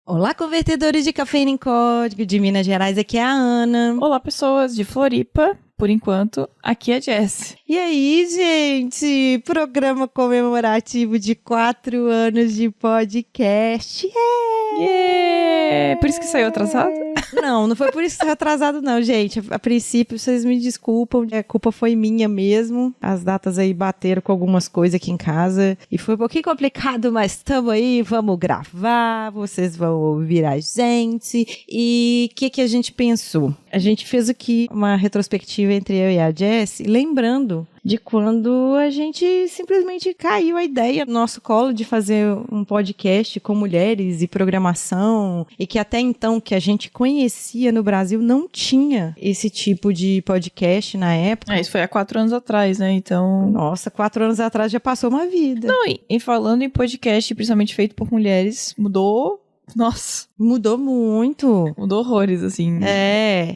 Olá, convertedores de cafeína em código de Minas Gerais, aqui é a Ana. Olá, pessoas de Floripa. Por enquanto, aqui é a Jess. E aí, gente? Programa comemorativo de 4 anos de podcast. Yeah! Por isso que saiu atrasado? Não foi por isso que saiu atrasado, não, gente. A princípio, vocês me desculpam, a culpa foi minha mesmo. As datas aí bateram com algumas coisas aqui em casa e foi um pouquinho complicado, mas estamos aí, vamos gravar, vocês vão ouvir a gente. E o que a gente pensou? A gente fez aqui uma retrospectiva entre eu e a Jess, lembrando de quando a gente simplesmente caiu a ideia no nosso colo de fazer um podcast com mulheres e programação, e que até então que a gente conhecia no Brasil não tinha esse tipo de podcast na época. Isso foi há 4 anos atrás, né? Então... Nossa, 4 anos atrás já passou uma vida. Não, e falando em podcast, principalmente feito por mulheres, mudou... Nossa. Mudou muito. Mudou horrores, assim.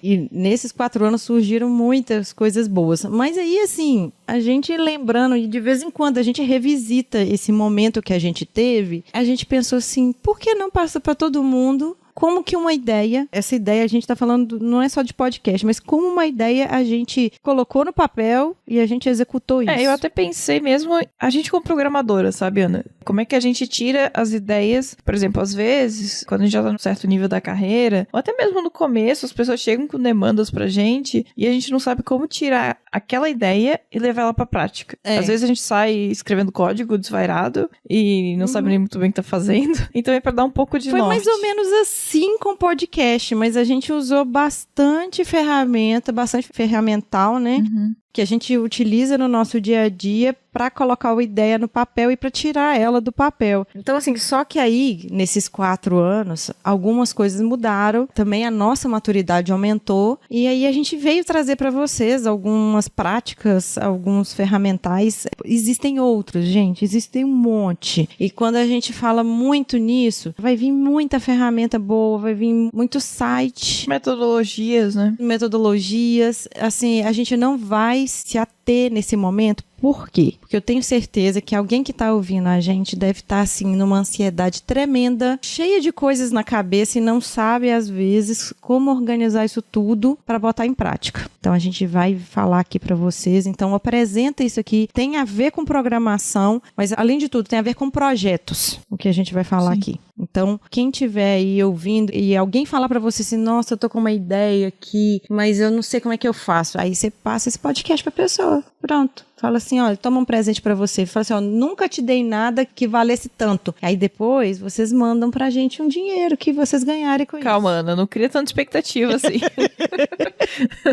E nesses 4 anos surgiram muitas coisas boas. Mas aí, assim, a gente lembrando, e de vez em quando a gente revisita esse momento que a gente teve, a gente pensou assim, por que não passa para todo mundo? Como que uma ideia, essa ideia a gente tá falando, não é só de podcast, mas como uma ideia a gente colocou no papel e a gente executou isso. Eu até pensei mesmo, a gente como programadora, sabe, Ana? Como é que a gente tira as ideias, por exemplo, às vezes, quando a gente já tá num certo nível da carreira, ou até mesmo no começo, as pessoas chegam com demandas pra gente e a gente não sabe como tirar aquela ideia e levar ela pra prática. Às vezes a gente sai escrevendo código desvairado e não sabe nem muito bem o que tá fazendo. Então é pra dar um pouco de norte. Foi mais ou menos assim com podcast, mas a gente usou bastante ferramental, né? Que a gente utiliza no nosso dia a dia para colocar a ideia no papel e para tirar ela do papel. Então, assim, só que aí, nesses 4 anos, algumas coisas mudaram, também a nossa maturidade aumentou, e aí a gente veio trazer para vocês algumas práticas, alguns ferramentais. Existem outros, gente, existem um monte. E quando a gente fala muito nisso, vai vir muita ferramenta boa, vai vir muito site. Metodologias, né? Metodologias. Assim, a gente não vai se ater nesse momento. Por quê? Porque eu tenho certeza que alguém que está ouvindo a gente deve estar, assim, numa ansiedade tremenda, cheia de coisas na cabeça e não sabe, às vezes, como organizar isso tudo para botar em prática. Então, a gente vai falar aqui para vocês. Então, apresenta isso aqui. Tem a ver com programação, mas, além de tudo, tem a ver com projetos, o que a gente vai falar aqui. Então, quem estiver aí ouvindo e alguém falar para você assim, nossa, eu tô com uma ideia aqui, mas eu não sei como é que eu faço. Aí você passa esse podcast pra pessoa. Pronto. Fala assim, olha, toma um presente pra você. Fala assim, ó, nunca te dei nada que valesse tanto. Aí depois, vocês mandam pra gente um dinheiro que vocês ganharem com isso. Calma, Ana, não cria tanta expectativa assim.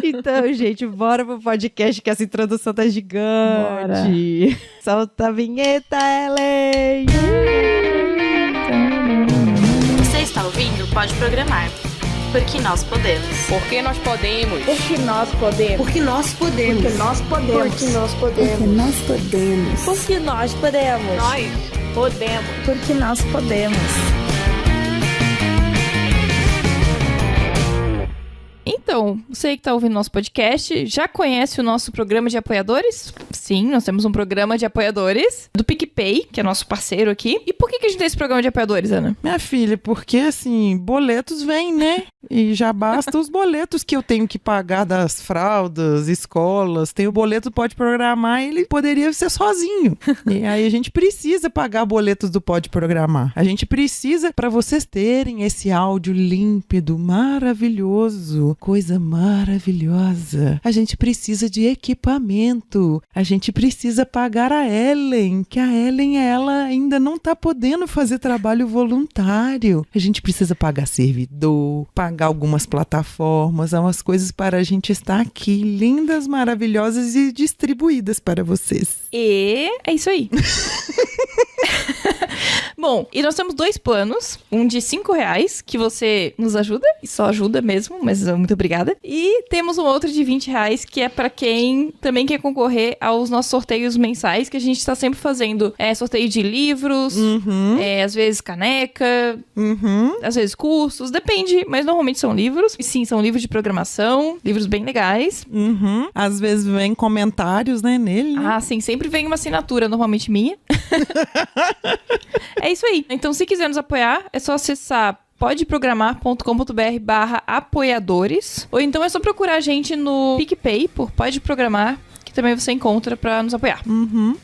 Então, gente, bora pro podcast que essa introdução tá gigante. Bora. Solta a vinheta, Ellen! Você está ouvindo Pode Programar. Porque nós podemos. Porque nós podemos. Porque nós podemos. Porque nós podemos. Porque nós podemos. Porque nós podemos. Porque nós podemos. Porque nós podemos. Nós podemos. Porque nós podemos. Então, você que está ouvindo nosso podcast, já conhece o nosso programa de apoiadores? Sim, nós temos um programa de apoiadores do PicPay, que é nosso parceiro aqui. E por que a gente tem esse programa de apoiadores, Ana? Minha filha, porque assim, boletos vêm, né? E já basta os boletos que eu tenho que pagar das fraldas, escolas. Tem o boleto Pode Programar, ele poderia ser sozinho. E aí a gente precisa pagar boletos do Pode Programar. A gente precisa, para vocês terem esse áudio límpido, maravilhoso, coisa maravilhosa. A gente precisa de equipamento. A gente precisa pagar a Ellen, que a Ellen, ela ainda não tá podendo fazer trabalho voluntário. A gente precisa pagar servidor, pagar algumas plataformas, umas coisas para a gente estar aqui, lindas, maravilhosas e distribuídas para vocês. E é isso aí. Bom, e nós temos 2 planos, um de R$5, que você nos ajuda, e só ajuda mesmo, mas muito obrigada. E temos um outro de R$20, que é pra quem também quer concorrer aos nossos sorteios mensais, que a gente tá sempre fazendo sorteio de livros, às vezes caneca, às vezes cursos, depende, mas normalmente são livros. E sim, são livros de programação, livros bem legais. Às vezes vem comentários, né, nele. Né? Ah, sim, sempre vem uma assinatura, normalmente minha. É isso aí. Então, se quiser nos apoiar, é só acessar podeprogramar.com.br/apoiadores. Ou então é só procurar a gente no PicPay por Pode Programar, que também você encontra pra nos apoiar.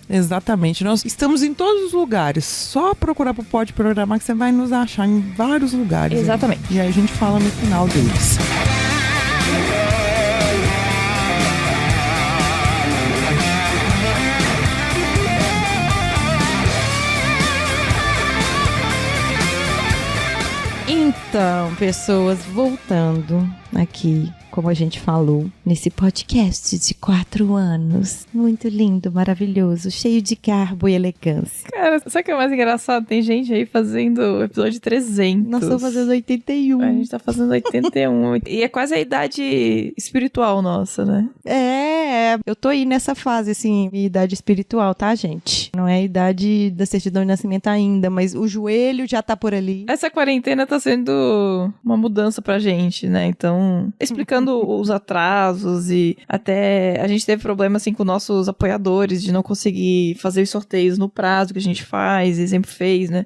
Exatamente. Nós estamos em todos os lugares. Só procurar por Pode Programar que você vai nos achar em vários lugares. Exatamente. E aí a gente fala no final deles. Então, pessoas, voltando aqui, como a gente falou, nesse podcast de 4 anos. Muito lindo, maravilhoso, cheio de garbo e elegância. Cara, sabe o que é mais engraçado? Tem gente aí fazendo o episódio 300. Nós estamos fazendo 81. A gente tá fazendo 81. E é quase a idade espiritual nossa, né? Eu tô aí nessa fase, assim, idade espiritual, tá, gente? Não é a idade da certidão de nascimento ainda, mas o joelho já tá por ali. Essa quarentena tá sendo uma mudança pra gente, né? Então, explicando os atrasos e até a gente teve problema, assim, com nossos apoiadores de não conseguir fazer os sorteios no prazo que a gente faz e sempre fez, né?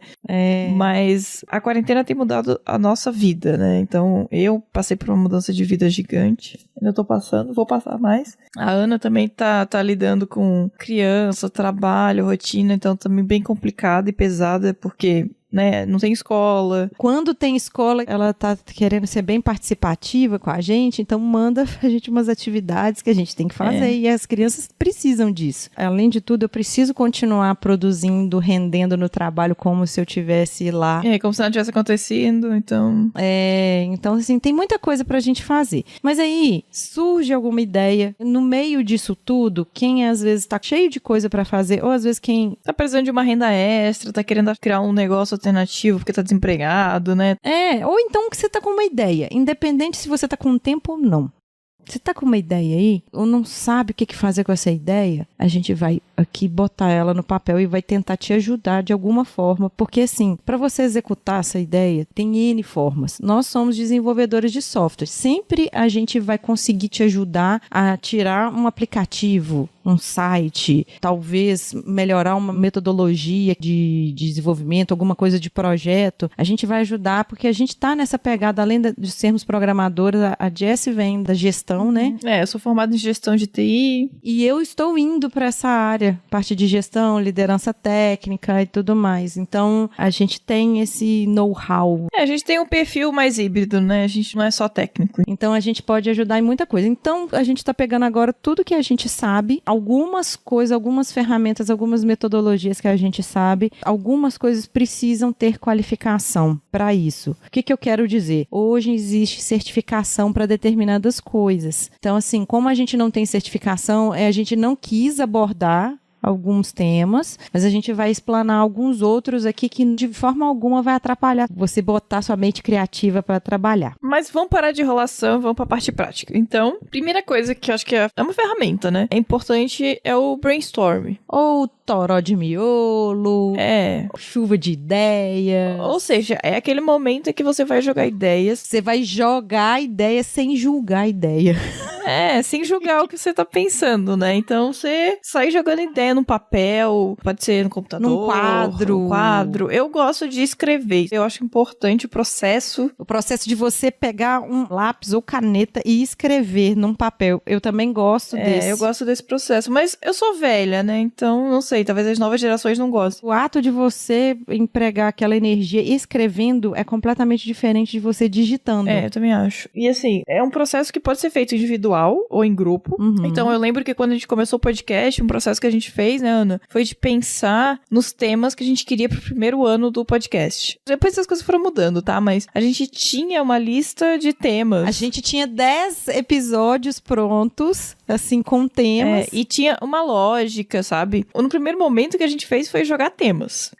Mas a quarentena tem mudado a nossa vida, né? Então, eu passei por uma mudança de vida gigante. Ainda tô passando, vou passar mais. A Ana também tá lidando com criança, trabalho, rotina, então também bem complicada e pesada, porque, né, não tem escola. Quando tem escola, ela tá querendo ser bem participativa com a gente, então manda pra gente umas atividades que a gente tem que fazer e as crianças precisam disso. Além de tudo, eu preciso continuar produzindo, rendendo no trabalho como se eu tivesse lá. Como se nada tivesse acontecido, então... Então, assim, tem muita coisa pra gente fazer. Mas aí, surge alguma ideia, no meio disso tudo, quem às vezes tá cheio de coisa pra fazer, ou às vezes quem... tá precisando de uma renda extra, tá querendo criar um negócio alternativo porque tá desempregado, né? Ou então que você tá com uma ideia, independente se você tá com tempo ou não. Você tá com uma ideia aí, ou não sabe o que fazer com essa ideia, a gente vai aqui botar ela no papel e vai tentar te ajudar de alguma forma, porque assim, para você executar essa ideia, tem N formas. Nós somos desenvolvedores de software. Sempre a gente vai conseguir te ajudar a tirar um aplicativo, um site, talvez melhorar uma metodologia de desenvolvimento, alguma coisa de projeto. A gente vai ajudar porque a gente tá nessa pegada, além de sermos programadores, a Jess vem da gestão, né? Eu sou formada em gestão de TI. E eu estou indo para essa área, parte de gestão, liderança técnica e tudo mais. Então, a gente tem esse know-how. A gente tem um perfil mais híbrido, né? A gente não é só técnico. Então, a gente pode ajudar em muita coisa. Então, a gente tá pegando agora tudo que a gente sabe, algumas coisas, algumas ferramentas, algumas metodologias que a gente sabe, algumas coisas precisam ter qualificação para isso. O que eu quero dizer? Hoje existe certificação para determinadas coisas. Então, assim, como a gente não tem certificação, a gente não quis abordar alguns temas, mas a gente vai explanar alguns outros aqui que de forma alguma vai atrapalhar você botar sua mente criativa para trabalhar. Mas vamos parar de enrolação, vamos pra parte prática. Então, primeira coisa que eu acho que é uma ferramenta, né? É importante é o brainstorm. Ou toró de miolo, chuva de ideia. Ou seja, é aquele momento em que você vai jogar ideias. Você vai jogar a ideia sem julgar a ideia. Sem julgar o que você tá pensando, né? Então, você sai jogando ideia num papel, pode ser no computador. Num quadro. Eu gosto de escrever. Eu acho importante o processo. O processo de você pegar um lápis ou caneta e escrever num papel. Eu também gosto desse. Eu gosto desse processo. Mas eu sou velha, né? Então, não sei. Talvez as novas gerações não gostem. O ato de você empregar aquela energia escrevendo é completamente diferente de você digitando. Eu também acho. E assim, é um processo que pode ser feito individual ou em grupo. Então, eu lembro que quando a gente começou o podcast, um processo que a gente fez, né, Ana? Foi de pensar nos temas que a gente queria pro primeiro ano do podcast. Depois essas coisas foram mudando, tá? Mas a gente tinha uma lista de temas. A gente tinha 10 episódios prontos, assim, com temas. E tinha uma lógica, sabe? No primeiro momento que a gente fez foi jogar temas.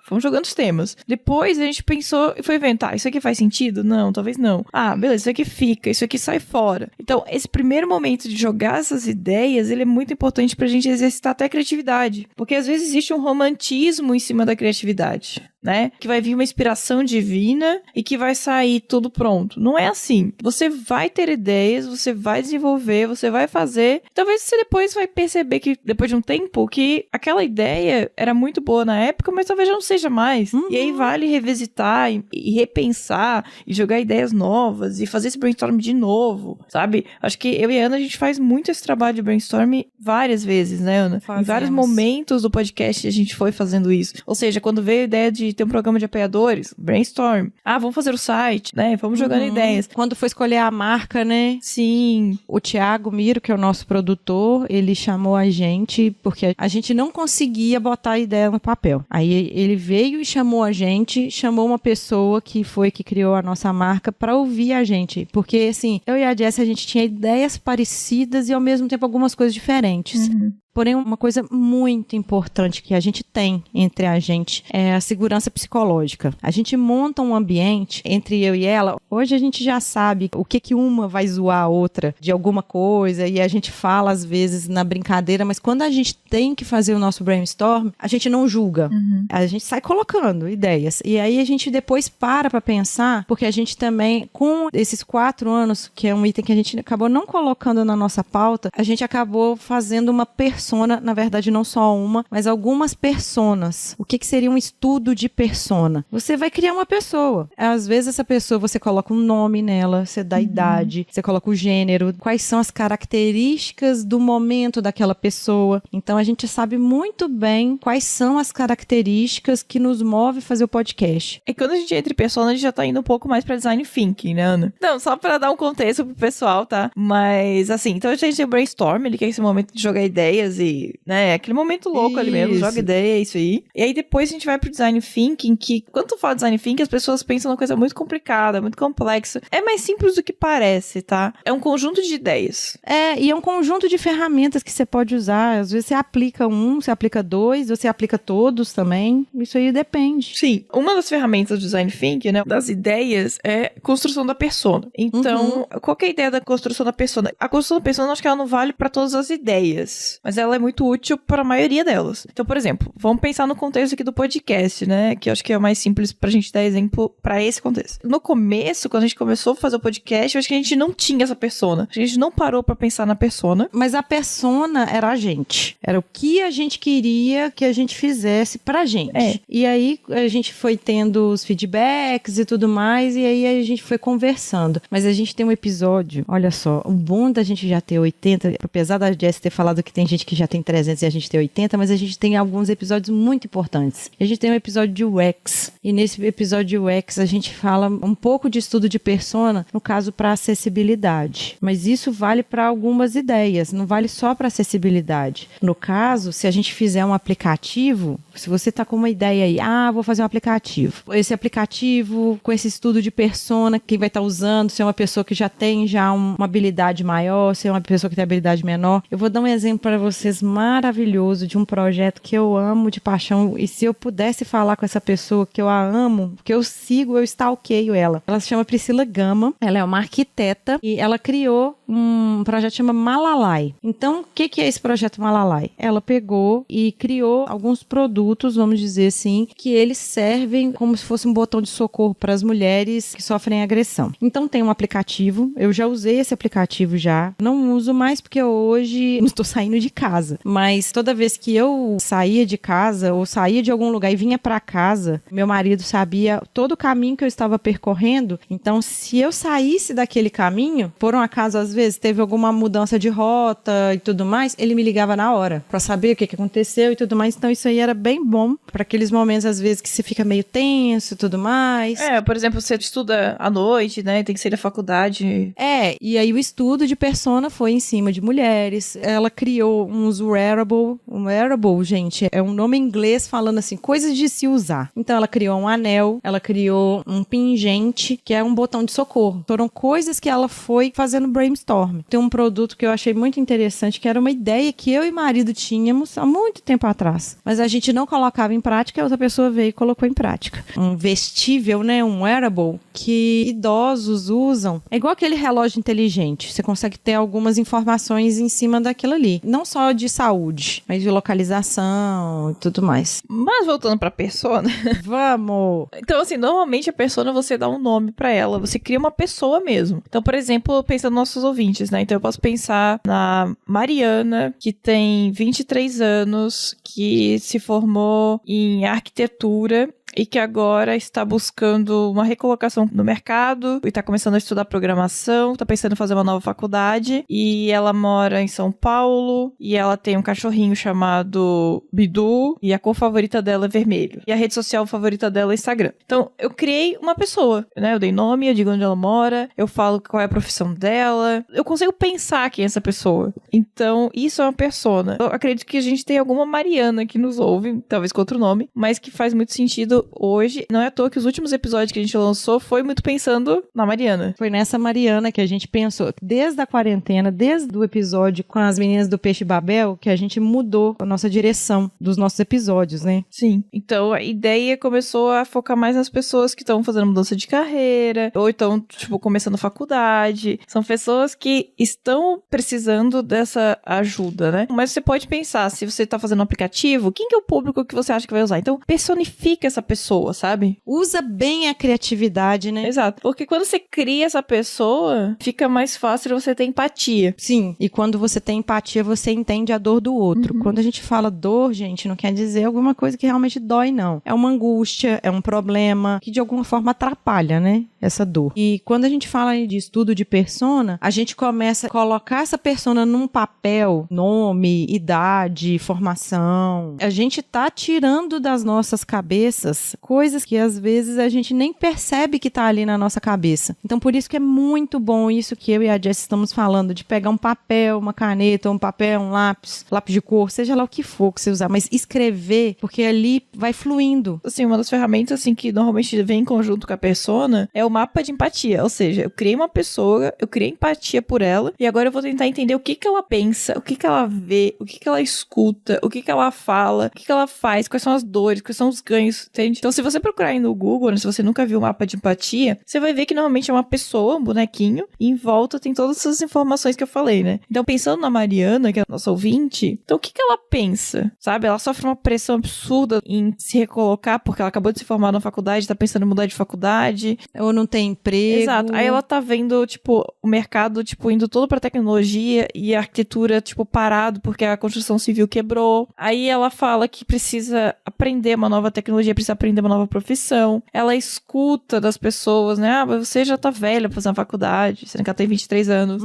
Fomos jogando os temas. Depois a gente pensou e foi vendo, isso aqui faz sentido? Não, talvez não. Beleza, isso aqui fica, isso aqui sai fora. Então, esse primeiro momento de jogar essas ideias, ele é muito importante pra gente exercitar até a criatividade. Porque às vezes existe um romantismo em cima da criatividade. né? Que vai vir uma inspiração divina e que vai sair tudo pronto. Não é assim. Você vai ter ideias, você vai desenvolver, você vai fazer. Talvez você depois vai perceber que, depois de um tempo, que aquela ideia era muito boa na época, mas talvez já não seja mais. E aí vale revisitar e repensar e jogar ideias novas e fazer esse brainstorm de novo, sabe? Acho que eu e a Ana, a gente faz muito esse trabalho de brainstorm várias vezes, né, Ana? Fazemos. Em vários momentos do podcast a gente foi fazendo isso. Ou seja, quando veio a ideia de ter um programa de apoiadores, brainstorm. Ah, vamos fazer o site, né? Vamos jogando ideias. Quando foi escolher a marca, né? Sim. O Thiago Miro, que é o nosso produtor, ele chamou a gente porque a gente não conseguia botar a ideia no papel. Aí ele veio e chamou a gente, chamou uma pessoa que criou a nossa marca pra ouvir a gente. Porque, assim, eu e a Jess, a gente tinha ideias parecidas e, ao mesmo tempo, algumas coisas diferentes. Porém, uma coisa muito importante que a gente tem entre a gente é a segurança psicológica. A gente monta um ambiente entre eu e ela. Hoje a gente já sabe o que uma vai zoar a outra de alguma coisa e a gente fala às vezes na brincadeira, mas quando a gente tem que fazer o nosso brainstorm, a gente não julga. A gente sai colocando ideias. E aí a gente depois para pensar, porque a gente também, com esses 4 anos, que é um item que a gente acabou não colocando na nossa pauta, a gente acabou fazendo uma persona, na verdade não só uma, mas algumas personas. O que seria um estudo de persona? Você vai criar uma pessoa. Às vezes essa pessoa, você coloca um nome nela, você dá idade, você coloca o gênero, quais são as características do momento daquela pessoa. Então a gente sabe muito bem quais são as características que nos move a fazer o podcast. E quando a gente entra em persona, a gente já tá indo um pouco mais pra design thinking, né, Ana? Não, só pra dar um contexto pro pessoal, tá? Mas, assim, então a gente tem o brainstorm, ele quer esse momento de jogar ideias e, né, aquele momento louco ali mesmo, joga ideia, isso aí. E aí depois a gente vai pro design thinking, que quando tu fala design thinking, as pessoas pensam numa coisa muito complicada, muito complexa. É mais simples do que parece, tá? É um conjunto de ideias. E é um conjunto de ferramentas que você pode usar. Às vezes você aplica você aplica 2, você aplica todos também. Isso aí depende. Sim. Uma das ferramentas do design thinking, né, das ideias, é construção da persona. Então, qual que é a ideia da construção da persona? A construção da persona, acho que ela não vale pra todas as ideias, mas ela é muito útil para a maioria delas. Então, por exemplo, vamos pensar no contexto aqui do podcast, né? Que eu acho que é o mais simples pra gente dar exemplo para esse contexto. No começo, quando a gente começou a fazer o podcast, eu acho que a gente não tinha essa persona. A gente não parou pra pensar na persona. Mas a persona era a gente. Era o que a gente queria que a gente fizesse pra gente. E aí a gente foi tendo os feedbacks e tudo mais, e aí a gente foi conversando. Mas a gente tem um episódio, olha só, o bom da gente já ter 80, apesar da Jess ter falado que tem gente que já tem 300 e a gente tem 80, mas a gente tem alguns episódios muito importantes. A gente tem um episódio de UX, e nesse episódio de UX a gente fala um pouco de estudo de persona, no caso para acessibilidade. Mas isso vale para algumas ideias, não vale só para acessibilidade. No caso, se a gente fizer um aplicativo, se você está com uma ideia aí, vou fazer um aplicativo. Esse aplicativo, com esse estudo de persona, quem vai estar usando, se é uma pessoa que já tem uma habilidade maior, se é uma pessoa que tem habilidade menor. Eu vou dar um exemplo para vocês maravilhoso de um projeto que eu amo de paixão, e se eu pudesse falar com essa pessoa que eu a amo, que eu sigo, eu stalkeio ela. Ela se chama Priscila Gama, ela é uma arquiteta e ela criou um projeto que chama Malalai. Então, o que é esse projeto Malalai? Ela pegou e criou alguns produtos, vamos dizer assim, que eles servem como se fosse um botão de socorro para as mulheres que sofrem agressão. Então, tem um aplicativo, eu já usei esse aplicativo já, não uso mais porque hoje não estou saindo de casa, mas toda vez que eu saía de casa ou saía de algum lugar e vinha para casa, meu marido sabia todo o caminho que eu estava percorrendo. Então, se eu saísse daquele caminho, por um acaso, às vezes, teve alguma mudança de rota e tudo mais, ele me ligava na hora para saber o que aconteceu e tudo mais. Então, isso aí era bem bom para aqueles momentos, às vezes, que você fica meio tenso e tudo mais. Por exemplo, você estuda à noite, né? Tem que sair da faculdade. E aí o estudo de persona foi em cima de mulheres. Ela criou uns wearable. Um wearable, gente, é um nome em inglês falando assim, coisas de se usar. Então, ela criou um anel, ela criou um pingente, que é um botão de socorro. Foram coisas que ela foi fazendo brainstorm. Tem um produto que eu achei muito interessante, que era uma ideia que eu e marido tínhamos há muito tempo atrás. Mas a gente não colocava em prática, e a outra pessoa veio e colocou em prática. Um vestível, né? Um wearable, que idosos usam. É igual aquele relógio inteligente. Você consegue ter algumas informações em cima daquilo ali. Não só só de saúde, mas de localização e tudo mais. Mas voltando pra persona. Vamos! Então, assim, normalmente a persona você dá um nome pra ela. Você cria uma pessoa mesmo. Então, por exemplo, pensando nos nossos ouvintes, né? Então eu posso pensar na Mariana, que tem 23 anos, que se formou em arquitetura e que agora está buscando uma recolocação no mercado e está começando a estudar programação, está pensando em fazer uma nova faculdade, e ela mora em São Paulo, e ela tem um cachorrinho chamado Bidu, e a cor favorita dela é vermelho, e a rede social favorita dela é Instagram. Então, eu criei uma pessoa, né? Eu dei nome, eu digo onde ela mora, eu falo qual é a profissão dela, eu consigo pensar quem é essa pessoa. Então, isso é uma persona. Eu acredito que a gente tem alguma Mariana que nos ouve, talvez com outro nome, mas que faz muito sentido hoje. Não é à toa que os últimos episódios que a gente lançou foi muito pensando na Mariana. Foi nessa Mariana que a gente pensou, desde a quarentena, desde o episódio com as meninas do Peixe Babel, que a gente mudou a nossa direção dos nossos episódios, né? Sim. Então, a ideia começou a focar mais nas pessoas que estão fazendo mudança de carreira, ou então, tipo, começando faculdade. São pessoas que estão precisando dessa ajuda, né? Mas você pode pensar, se você tá fazendo um aplicativo, quem que é o público que você acha que vai usar? Então, personifica essa pessoa, sabe? Usa bem a criatividade, né? Exato. Porque quando você cria essa pessoa, fica mais fácil você ter empatia. Sim, e quando você tem empatia, você entende a dor do outro. Quando a gente fala dor, gente, não quer dizer alguma coisa que realmente dói, não. É uma angústia, é um problema que de alguma forma atrapalha, né? Essa dor. E quando a gente fala de estudo de persona, a gente começa a colocar essa persona num papel, nome, idade, formação. A gente tá tirando das nossas cabeças coisas que às vezes a gente nem percebe que tá ali na nossa cabeça. Então por isso que é muito bom isso que eu e a Jess estamos falando, de pegar um papel, uma caneta, um papel, um lápis de cor, seja lá o que for que você usar, mas escrever, porque ali vai fluindo. Assim, uma das ferramentas assim que normalmente vem em conjunto com a persona é o mapa de empatia, ou seja, eu criei uma pessoa, eu criei empatia por ela, e agora eu vou tentar entender o que que ela pensa, o que que ela vê, o que que ela escuta, o que que ela fala, o que que ela faz, quais são as dores, quais são os ganhos, entende? Então, se você procurar aí no Google, né, se você nunca viu o mapa de empatia, você vai ver que normalmente é uma pessoa, um bonequinho, e em volta tem todas essas informações que eu falei, né? Então, pensando na Mariana, que é a nossa ouvinte, então o que que ela pensa, sabe? Ela sofre uma pressão absurda em se recolocar, porque ela acabou de se formar na faculdade, tá pensando em mudar de faculdade. Ou não tem emprego. Exato. Aí ela tá vendo, tipo, o mercado, tipo, indo todo pra tecnologia e a arquitetura, tipo, parado porque a construção civil quebrou. Aí ela fala que precisa aprender uma nova tecnologia, precisa aprender uma nova profissão. Ela escuta das pessoas, né? Ah, mas você já tá velha pra fazer uma faculdade, sendo que ela tem 23 anos.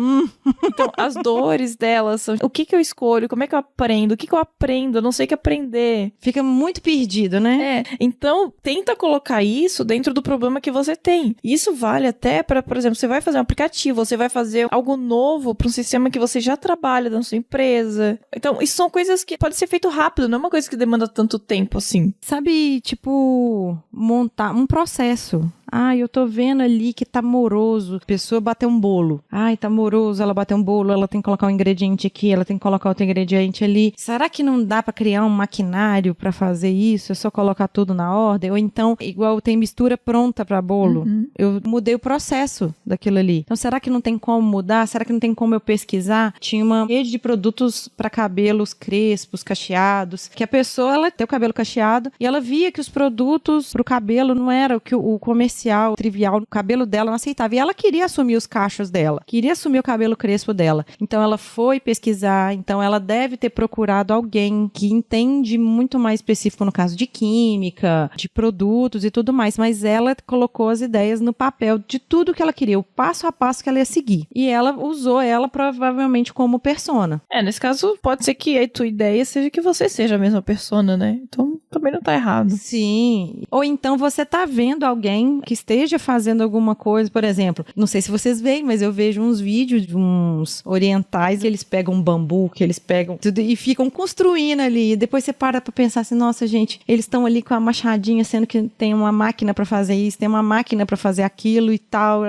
Então, as dores dela são, o que que eu escolho? Como é que eu aprendo? O que que eu aprendo? Eu não sei o que aprender. Fica muito perdido, né? Então, tenta colocar isso dentro do problema que você tem. Isso vale até para, por exemplo, você vai fazer um aplicativo, você vai fazer algo novo para um sistema que você já trabalha na sua empresa. Então, isso são coisas que pode ser feito rápido, não é uma coisa que demanda tanto tempo assim. Sabe, tipo, montar um processo. Ai, eu tô vendo ali que tá moroso. A pessoa bateu um bolo. Ai, tá moroso, ela bateu um bolo, ela tem que colocar um ingrediente aqui, ela tem que colocar outro ingrediente ali. Será que não dá pra criar um maquinário pra fazer isso? É só colocar tudo na ordem? Ou então, igual tem mistura pronta pra bolo. Eu mudei o processo daquilo ali. Então, será que não tem como mudar? Será que não tem como eu pesquisar? Tinha uma rede de produtos pra cabelos crespos, cacheados, que a pessoa, ela tem o cabelo cacheado e ela via que os produtos pro cabelo não era o que o comercial trivial, o cabelo dela não aceitava. E ela queria assumir os cachos dela, queria assumir o cabelo crespo dela. Então ela foi pesquisar, então ela deve ter procurado alguém que entende muito mais específico no caso de química, de produtos e tudo mais, mas ela colocou as ideias no papel de tudo que ela queria, o passo a passo que ela ia seguir. E ela usou ela provavelmente como persona. Nesse caso, pode ser que a tua ideia seja que você seja a mesma persona, né? Então, também não tá errado. Sim. Ou então você tá vendo alguém que esteja fazendo alguma coisa, por exemplo, não sei se vocês veem, mas eu vejo uns vídeos de uns orientais que eles pegam um bambu, que eles pegam tudo e ficam construindo ali, e depois você para pra pensar assim, nossa gente, eles estão ali com a machadinha, sendo que tem uma máquina pra fazer isso, tem uma máquina pra fazer aquilo e tal,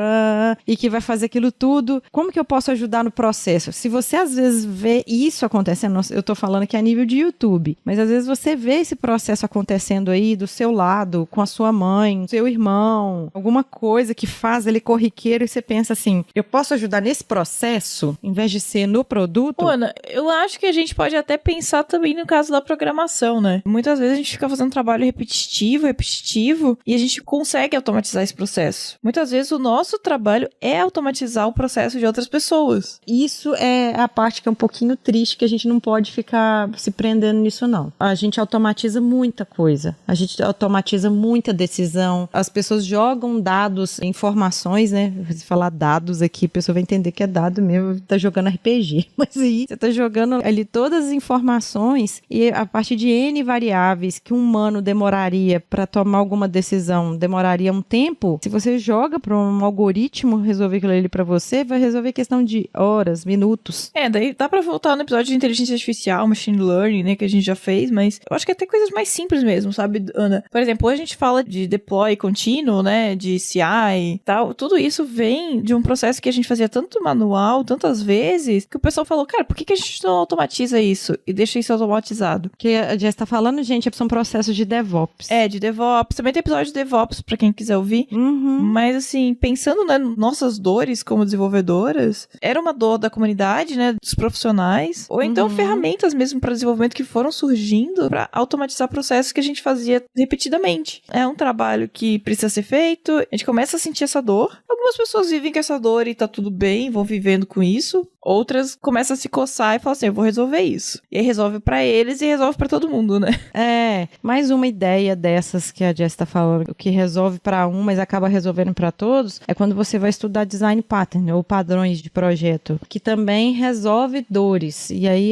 e que vai fazer aquilo tudo. Como que eu posso ajudar no processo? Se você às vezes vê isso acontecendo, eu tô falando aqui a nível de YouTube, mas às vezes você vê esse processo acontecendo aí do seu lado, com a sua mãe, seu irmão, reunião, alguma coisa que faz ali corriqueiro e você pensa assim, eu posso ajudar nesse processo, em vez de ser no produto? Pô, Ana, eu acho que a gente pode até pensar também no caso da programação, né? Muitas vezes a gente fica fazendo trabalho repetitivo, e a gente consegue automatizar esse processo. Muitas vezes o nosso trabalho é automatizar o processo de outras pessoas. Isso é a parte que é um pouquinho triste, que a gente não pode ficar se prendendo nisso, não. A gente automatiza muita coisa. A gente automatiza muita decisão. As pessoas jogam dados, informações, né? Se falar dados aqui, a pessoa vai entender que é dado mesmo, tá jogando RPG. Mas aí, você tá jogando ali todas as informações e a partir de N variáveis que um humano demoraria para tomar alguma decisão, demoraria um tempo, se você joga para um algoritmo resolver aquilo ali para você, vai resolver questão de horas, minutos. Daí dá pra voltar no episódio de inteligência artificial, machine learning, né, que a gente já fez, mas eu acho que até coisas mais simples mesmo, sabe, Ana? Por exemplo, hoje a gente fala de deploy contínuo, né, de CI e tal, tudo isso vem de um processo que a gente fazia tanto manual, tantas vezes, que o pessoal falou, cara, por que a gente não automatiza isso e deixa isso automatizado? Que a Jess tá falando, gente, são processos de DevOps. De DevOps. Também tem episódio de DevOps, pra quem quiser ouvir. Mas, assim, pensando, né, nossas dores como desenvolvedoras, era uma dor da comunidade, né, dos profissionais, ou então ferramentas mesmo para desenvolvimento que foram surgindo para automatizar processos que a gente fazia repetidamente. É um trabalho que precisa ser feito, a gente começa a sentir essa dor. Algumas pessoas vivem com essa dor e tá tudo bem, vão vivendo com isso. Outras começam a se coçar e falam assim, eu vou resolver isso. E aí resolve pra eles e resolve pra todo mundo, né? Mais uma ideia dessas que a Jess tá falando, o que resolve pra um, mas acaba resolvendo pra todos, é quando você vai estudar design pattern, ou padrões de projeto, que também resolve dores. E aí,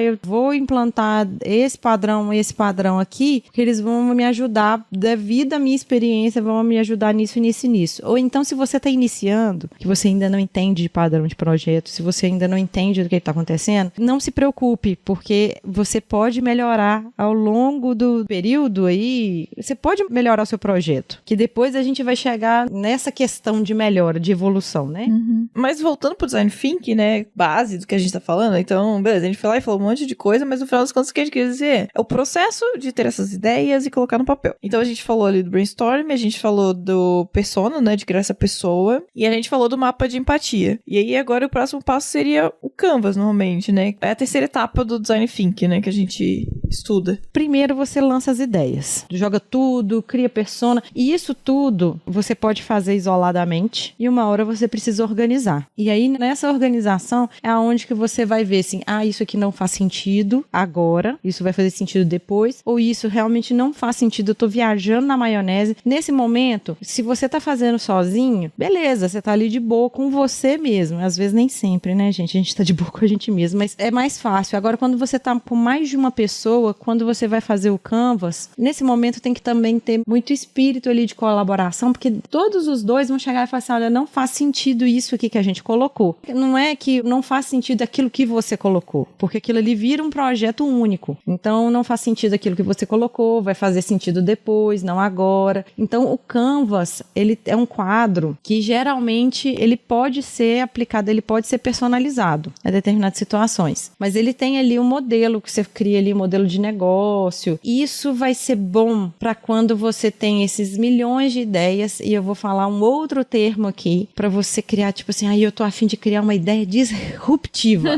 eu vou implantar esse padrão aqui, porque eles vão me ajudar, devido à minha experiência, vão me ajudar nisso, nisso e nisso. Ou então, se você tá iniciando, que você ainda não entende de padrão de projeto, se você ainda não entende do que está acontecendo, não se preocupe, porque você pode melhorar ao longo do período aí, você pode melhorar o seu projeto, que depois a gente vai chegar nessa questão de melhora, de evolução, né? Mas voltando pro design thinking, né, base do que a gente tá falando, então, beleza, a gente foi lá e falou um monte de coisa, mas no final das contas o que a gente quer dizer é o processo de ter essas ideias e colocar no papel. Então a gente falou ali do brainstorm, a gente falou do persona, né, de criar essa pessoa, e a gente falou do mapa de empatia. E aí agora o próximo passo seria o Canvas, normalmente, né? É a terceira etapa do design thinking, né? Que a gente estuda. Primeiro você lança as ideias. Joga tudo, cria persona. E isso tudo você pode fazer isoladamente. E uma hora você precisa organizar. E aí, nessa organização, é onde que você vai ver assim, isso aqui não faz sentido agora. Isso vai fazer sentido depois. Ou isso realmente não faz sentido. Eu tô viajando na maionese. Nesse momento, se você tá fazendo sozinho, beleza, você tá ali de boa com você mesmo. Às vezes nem sempre, né, gente? A gente tá de boa com a gente mesmo, mas é mais fácil. Agora, quando você tá com mais de uma pessoa, quando você vai fazer o Canvas, nesse momento tem que também ter muito espírito ali de colaboração, porque todos os dois vão chegar e falar assim, olha, não faz sentido isso aqui que a gente colocou. Não é que não faz sentido aquilo que você colocou, porque aquilo ali vira um projeto único. Então, não faz sentido aquilo que você colocou, vai fazer sentido depois, não agora. Então, o Canvas, ele é um quadro que geralmente ele pode ser aplicado, ele pode ser personalizado a determinadas situações. Mas ele tem ali um modelo que você cria ali, um modelo de negócio. Isso vai ser bom para quando você tem esses milhões de ideias, e eu vou falar um outro termo aqui, para você criar, tipo assim, eu tô a fim de criar uma ideia disruptiva.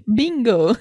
Bingo!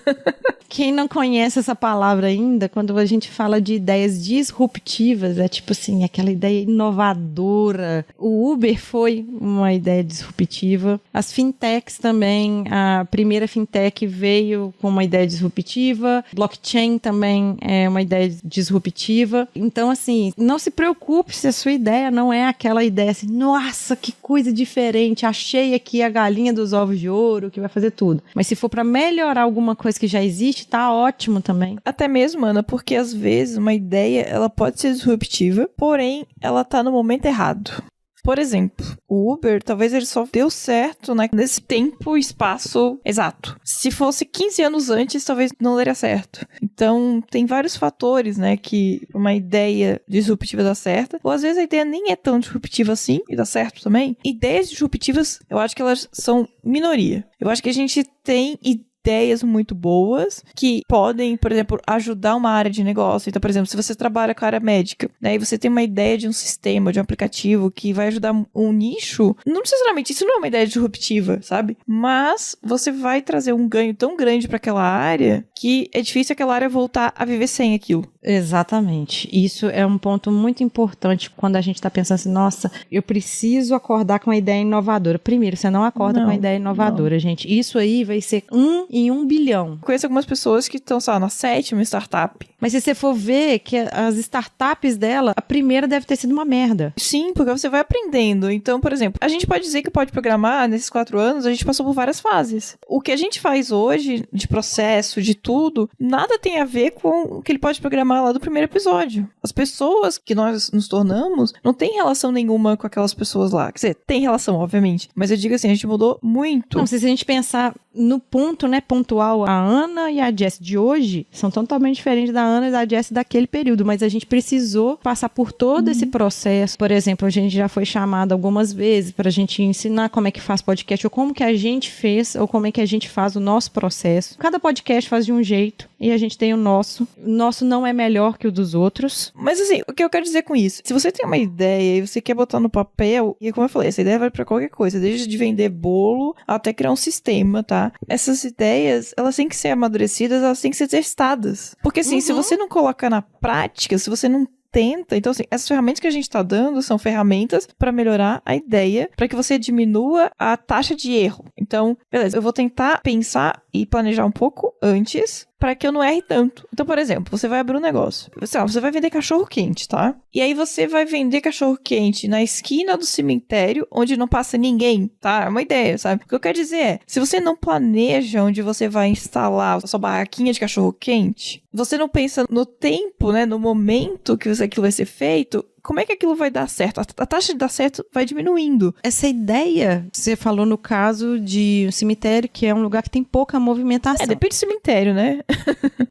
Quem não conhece essa palavra ainda, quando a gente fala de ideias disruptivas, é tipo assim, aquela ideia inovadora. O Uber foi uma ideia disruptiva. As fintechs também, a primeira fintech veio com uma ideia disruptiva. Blockchain também é uma ideia disruptiva. Então, assim, não se preocupe se a sua ideia não é aquela ideia assim, nossa, que coisa diferente, achei aqui a galinha dos ovos de ouro, que vai fazer tudo. Mas se for para melhorar alguma coisa que já existe, tá ótimo também. Até mesmo, Ana, porque às vezes uma ideia, ela pode ser disruptiva, porém, ela tá no momento errado. Por exemplo, o Uber, talvez ele só deu certo, né, nesse tempo e espaço exato. Se fosse 15 anos antes, talvez não daria certo. Então, tem vários fatores, né, que uma ideia disruptiva dá certo. Ou às vezes a ideia nem é tão disruptiva assim e dá certo também. Ideias disruptivas, eu acho que elas são minoria. Eu acho que a gente tem ideias muito boas que podem, por exemplo, ajudar uma área de negócio. Então, por exemplo, se você trabalha com a área médica, né, e você tem uma ideia de um sistema, de um aplicativo que vai ajudar um nicho, não necessariamente, isso não é uma ideia disruptiva, sabe? Mas você vai trazer um ganho tão grande para aquela área que é difícil aquela área voltar a viver sem aquilo. Exatamente. Isso é um ponto muito importante quando a gente está pensando assim, nossa, eu preciso acordar com uma ideia inovadora. Primeiro, você não acorda com uma ideia inovadora, gente. Isso aí vai ser 1 em 1 bilhão. Conheço algumas pessoas que estão, sei lá, na 7ª startup. Mas se você for ver que as startups dela, a primeira deve ter sido uma merda. Sim, porque você vai aprendendo. Então, por exemplo, a gente pode dizer que pode programar, nesses 4 anos, a gente passou por várias fases. O que a gente faz hoje, de processo, de tudo, nada tem a ver com o que ele pode programar lá do primeiro episódio. As pessoas que nós nos tornamos não tem relação nenhuma com aquelas pessoas lá. Quer dizer, tem relação, obviamente. Mas eu digo assim, a gente mudou muito. Não, se a gente pensar no ponto, né, pontual, a Ana e a Jess de hoje são totalmente diferentes da Ana e da Jess daquele período, mas a gente precisou passar por todo esse processo. Por exemplo, a gente já foi chamado algumas vezes para a gente ensinar como é que faz podcast, ou como que a gente fez, ou como é que a gente faz o nosso processo. Cada podcast faz de um jeito e a gente tem o nosso. O nosso não é melhor que o dos outros. Mas assim, o que eu quero dizer com isso? Se você tem uma ideia e você quer botar no papel, e como eu falei, essa ideia vai pra qualquer coisa, desde de vender bolo até criar um sistema, tá? Essas ideias, elas têm que ser amadurecidas, elas têm que ser testadas. Porque assim, se você não coloca na prática, se você não tenta, então assim, essas ferramentas que a gente tá dando são ferramentas para melhorar a ideia, para que você diminua a taxa de erro. Então, beleza, eu vou tentar pensar e planejar um pouco antes para que eu não erre tanto. Então, por exemplo, você vai abrir um negócio. Você vai vender cachorro-quente, tá? E aí você vai vender cachorro-quente na esquina do cemitério, onde não passa ninguém, tá? É uma ideia, sabe? O que eu quero dizer é, se você não planeja onde você vai instalar a sua barraquinha de cachorro-quente, você não pensa no tempo, né? No momento que aquilo vai ser feito, como é que aquilo vai dar certo? A taxa de dar certo vai diminuindo. Essa ideia, você falou no caso de um cemitério, que é um lugar que tem pouca movimentação. Depende do cemitério, né?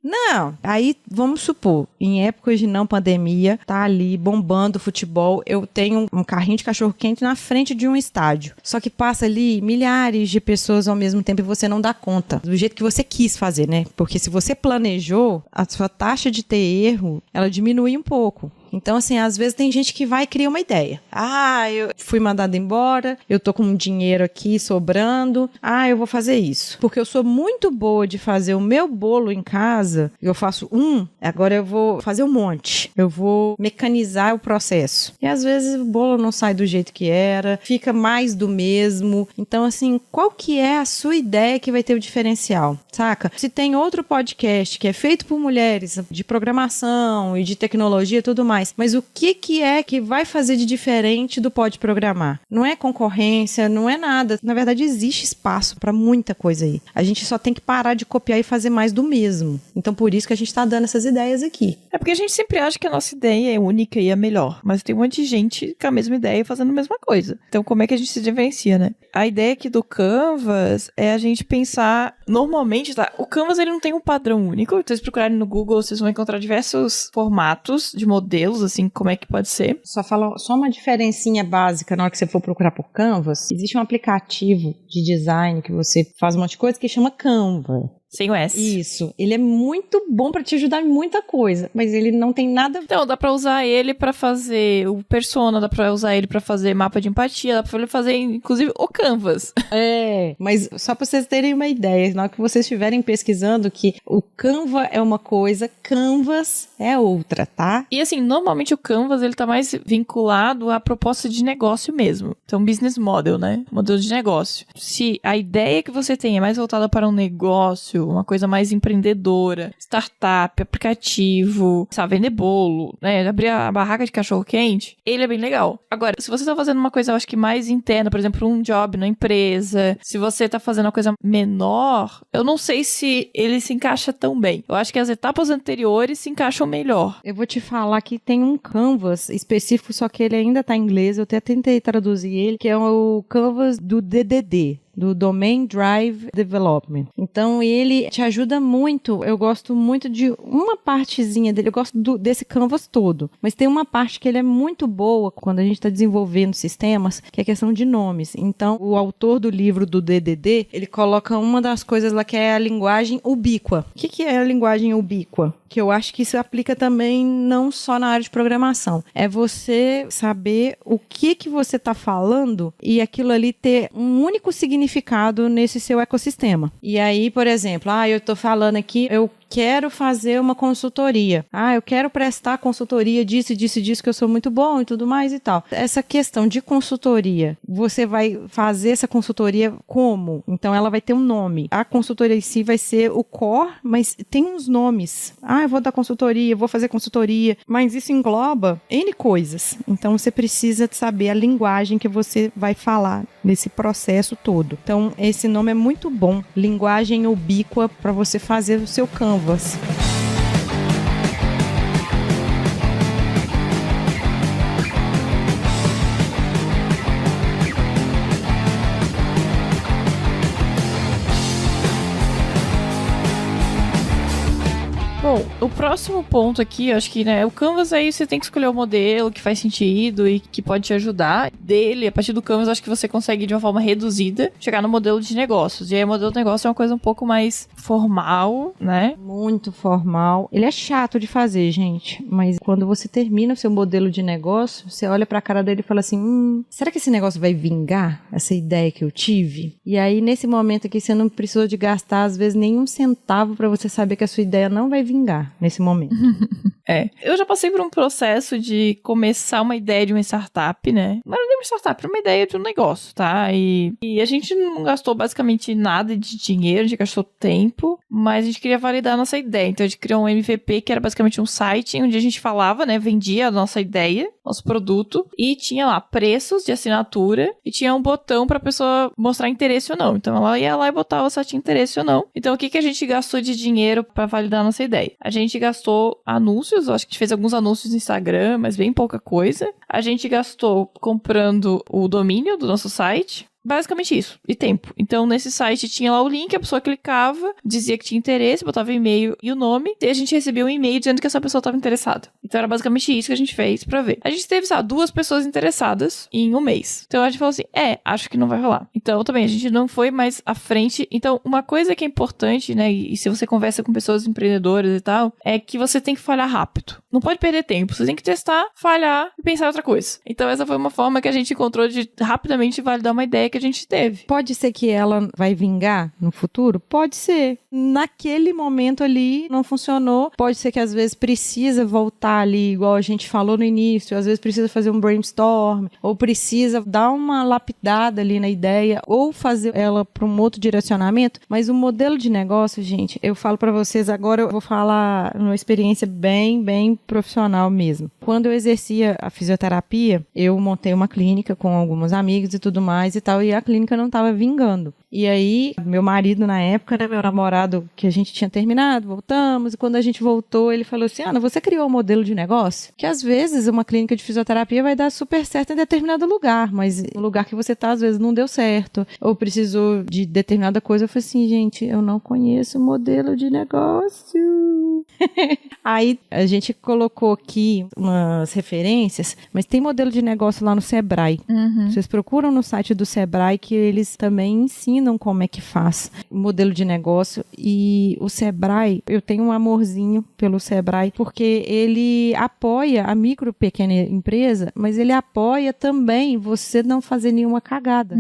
Não, aí vamos supor, em épocas de não pandemia, tá ali bombando o futebol, eu tenho um carrinho de cachorro-quente na frente de um estádio. Só que passa ali milhares de pessoas ao mesmo tempo e você não dá conta. Do jeito que você quis fazer, né? Porque se você planejou, a sua taxa de ter erro, ela diminui um pouco. Então, assim, às vezes tem gente que vai e cria uma ideia. Ah, eu fui mandada embora, eu tô com um dinheiro aqui sobrando, eu vou fazer isso. Porque eu sou muito boa de fazer o meu bolo em casa, eu faço agora eu vou fazer um monte. Eu vou mecanizar o processo. E às vezes o bolo não sai do jeito que era, fica mais do mesmo. Então, assim, qual que é a sua ideia que vai ter o diferencial? Saca? Se tem outro podcast que é feito por mulheres, de programação e de tecnologia e tudo mais, mas o que é que vai fazer de diferente do Pode Programar? Não é concorrência, não é nada. Na verdade, existe espaço para muita coisa aí. A gente só tem que parar de copiar e fazer mais do mesmo. Então, por isso que a gente está dando essas ideias aqui. É porque a gente sempre acha que a nossa ideia é única e a melhor, mas tem um monte de gente com a mesma ideia fazendo a mesma coisa. Então, como é que a gente se diferencia, né? A ideia aqui do Canvas é a gente pensar, normalmente, tá? O Canvas, ele não tem um padrão único. Então, se procurarem no Google, vocês vão encontrar diversos formatos de modelos, assim, como é que pode ser. Só uma diferencinha básica na hora que você for procurar por Canvas. Existe um aplicativo de design que você faz um monte de coisa que chama Canva. Sem o S. Isso. Ele é muito bom pra te ajudar em muita coisa, mas ele não tem nada... Então, dá pra usar ele pra fazer o Persona, dá pra usar ele pra fazer mapa de empatia, dá pra fazer, inclusive, o Canvas. Mas só pra vocês terem uma ideia, na hora que vocês estiverem pesquisando que o Canva é uma coisa, Canvas é outra, tá? E assim, normalmente o Canvas, ele tá mais vinculado à proposta de negócio mesmo. Então, business model, né? Modelo de negócio. Se a ideia que você tem é mais voltada para um negócio, uma coisa mais empreendedora, startup, aplicativo, sabe, vender bolo, né, abrir a barraca de cachorro-quente, ele é bem legal. Agora, se você tá fazendo uma coisa, eu acho que mais interna, por exemplo, um job na empresa, se você tá fazendo uma coisa menor, eu não sei se ele se encaixa tão bem. Eu acho que as etapas anteriores se encaixam melhor. Eu vou te falar que tem um Canvas específico, só que ele ainda tá em inglês, eu até tentei traduzir ele, que é o Canvas do DDD. do Domain Drive Development. Então, ele te ajuda muito. Eu gosto muito de uma partezinha dele. Eu gosto desse Canvas todo. Mas tem uma parte que ele é muito boa quando a gente está desenvolvendo sistemas, que é a questão de nomes. Então, o autor do livro do DDD, ele coloca uma das coisas lá que é a linguagem ubíqua. O que é a linguagem ubíqua? Que eu acho que isso aplica também não só na área de programação. É você saber o que você está falando e aquilo ali ter um único significado nesse seu ecossistema. E aí, por exemplo, eu estou falando aqui, eu quero fazer uma consultoria. Eu quero prestar consultoria disso, que eu sou muito bom e tudo mais e tal. Essa questão de consultoria, você vai fazer essa consultoria como? Então, ela vai ter um nome. A consultoria em si vai ser o core, mas tem uns nomes. Eu vou dar consultoria, vou fazer consultoria, mas isso engloba N coisas. Então, você precisa saber a linguagem que você vai falar nesse processo todo. Então, esse nome é muito bom. Linguagem ubíqua para você fazer o seu Canvas. Bom, o próximo ponto aqui, eu acho que, o Canvas aí você tem que escolher o modelo que faz sentido e que pode te ajudar. A partir do Canvas, eu acho que você consegue, de uma forma reduzida, chegar no modelo de negócios. E aí, o modelo de negócio é uma coisa um pouco mais formal, né? Muito formal. Ele é chato de fazer, gente. Mas quando você termina o seu modelo de negócio, você olha pra cara dele e fala assim, será que esse negócio vai vingar? Essa ideia que eu tive? E aí, nesse momento aqui, você não precisou de gastar, às vezes, nenhum centavo pra você saber que a sua ideia não vai vingar nesse momento. Eu já passei por um processo de começar uma ideia de uma startup, né? Não era nem uma startup, era uma ideia de um negócio, tá? E a gente não gastou basicamente nada de dinheiro, a gente gastou tempo, mas a gente queria validar a nossa ideia. Então a gente criou um MVP, que era basicamente um site onde a gente falava, né? Vendia a nossa ideia, nosso produto, e tinha lá preços de assinatura e tinha um botão pra pessoa mostrar interesse ou não. Então ela ia lá e botava se ela tinha interesse ou não. Então o que a gente gastou de dinheiro pra validar a nossa ideia? A gente gastou anúncios, eu acho que a gente fez alguns anúncios no Instagram, mas bem pouca coisa. A gente gastou comprando o domínio do nosso site. Basicamente isso, e tempo. Então, nesse site tinha lá o link, a pessoa clicava, dizia que tinha interesse, botava o e-mail e o nome, e a gente recebia um e-mail dizendo que essa pessoa estava interessada. Então, era basicamente isso que a gente fez pra ver. A gente teve, 2 pessoas interessadas em um mês. Então, a gente falou assim, acho que não vai rolar. Então, também, a gente não foi mais à frente. Então, uma coisa que é importante, né, e se você conversa com pessoas empreendedoras e tal, é que você tem que falhar rápido. Não pode perder tempo. Você tem que testar, falhar e pensar em outra coisa. Então, essa foi uma forma que a gente encontrou de rapidamente validar uma ideia que a gente teve. Pode ser que ela vai vingar no futuro? Pode ser. Naquele momento ali não funcionou. Pode ser que às vezes precisa voltar ali, igual a gente falou no início, às vezes precisa fazer um brainstorm, ou precisa dar uma lapidada ali na ideia, ou fazer ela para um outro direcionamento. Mas o modelo de negócio, gente, eu falo para vocês agora, eu vou falar numa experiência bem profissional mesmo. Quando eu exercia a fisioterapia, eu montei uma clínica com alguns amigos e tudo mais e tal, e a clínica não estava vingando. E aí, meu marido na época, né, meu namorado, que a gente tinha terminado, voltamos, e quando a gente voltou, ele falou assim, Ana, você criou um modelo de negócio? Que às vezes uma clínica de fisioterapia vai dar super certo em determinado lugar, mas no lugar que você tá, às vezes não deu certo, ou precisou de determinada coisa. Eu falei assim, gente, eu não conheço o modelo de negócio. Aí, a gente colocou aqui umas referências, mas tem modelo de negócio lá no Sebrae. Vocês procuram no site do Sebrae que eles também ensinam como é que faz o modelo de negócio. E o Sebrae, eu tenho um amorzinho pelo Sebrae, porque ele apoia a micro e pequena empresa, mas ele apoia também você não fazer nenhuma cagada.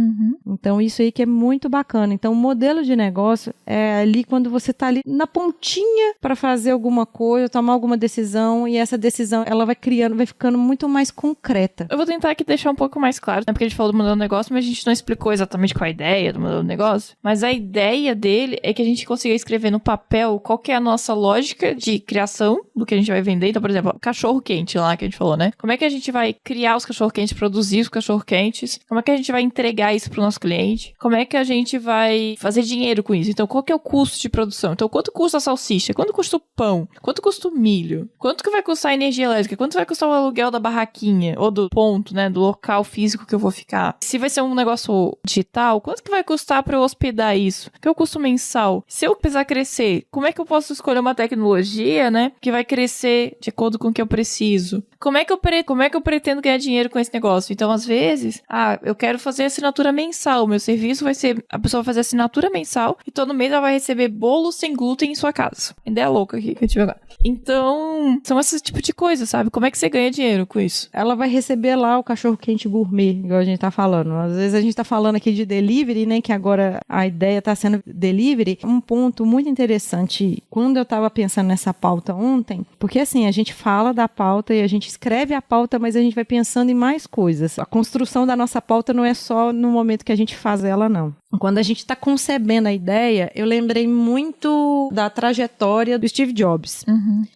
Então, isso aí que é muito bacana. Então, o modelo de negócio é ali quando você está ali na pontinha para fazer alguma coisa, tomar alguma decisão, e essa decisão, ela vai ficando muito mais concreta. Eu vou tentar aqui deixar um pouco mais claro, né? Porque a gente falou do modelo de negócio, mas a gente não explicou exatamente qual é a ideia do modelo de negócio. Mas a ideia dele é que a gente consiga escrever no papel qual que é a nossa lógica de criação do que a gente vai vender. Então, por exemplo, cachorro-quente lá que a gente falou, né? Como é que a gente vai criar os cachorro-quentes, produzir os cachorro-quentes? Como é que a gente vai entregar isso pro nosso cliente? Como é que a gente vai fazer dinheiro com isso? Então, qual que é o custo de produção? Então, quanto custa a salsicha? Quanto custa o pão? pão? Quanto custa o milho? Quanto que vai custar a energia elétrica? Quanto vai custar o aluguel da barraquinha? Ou do ponto, né? Do local físico que eu vou ficar? Se vai ser um negócio digital, quanto que vai custar pra eu hospedar isso? Que é o custo mensal? Se eu precisar crescer, como é que eu posso escolher uma tecnologia, né? Que vai crescer de acordo com o que eu preciso? Como é que eu pretendo ganhar dinheiro com esse negócio? Então, às vezes, eu quero fazer assinatura mensal. O meu serviço vai ser, a pessoa vai fazer assinatura mensal e todo mês ela vai receber bolo sem glúten em sua casa. Ideia louca aqui que eu tive agora. Então, são esses tipos de coisas, sabe? Como é que você ganha dinheiro com isso? Ela vai receber lá o cachorro-quente gourmet, igual a gente tá falando. Às vezes a gente tá falando aqui de delivery, né? Que agora a ideia tá sendo delivery. Um ponto muito interessante, quando eu tava pensando nessa pauta ontem, porque assim, a gente fala da pauta e a gente escreve a pauta, mas a gente vai pensando em mais coisas. A construção da nossa pauta não é só no momento que a gente faz ela, não. Quando a gente está concebendo a ideia, eu lembrei muito da trajetória do Steve Jobs.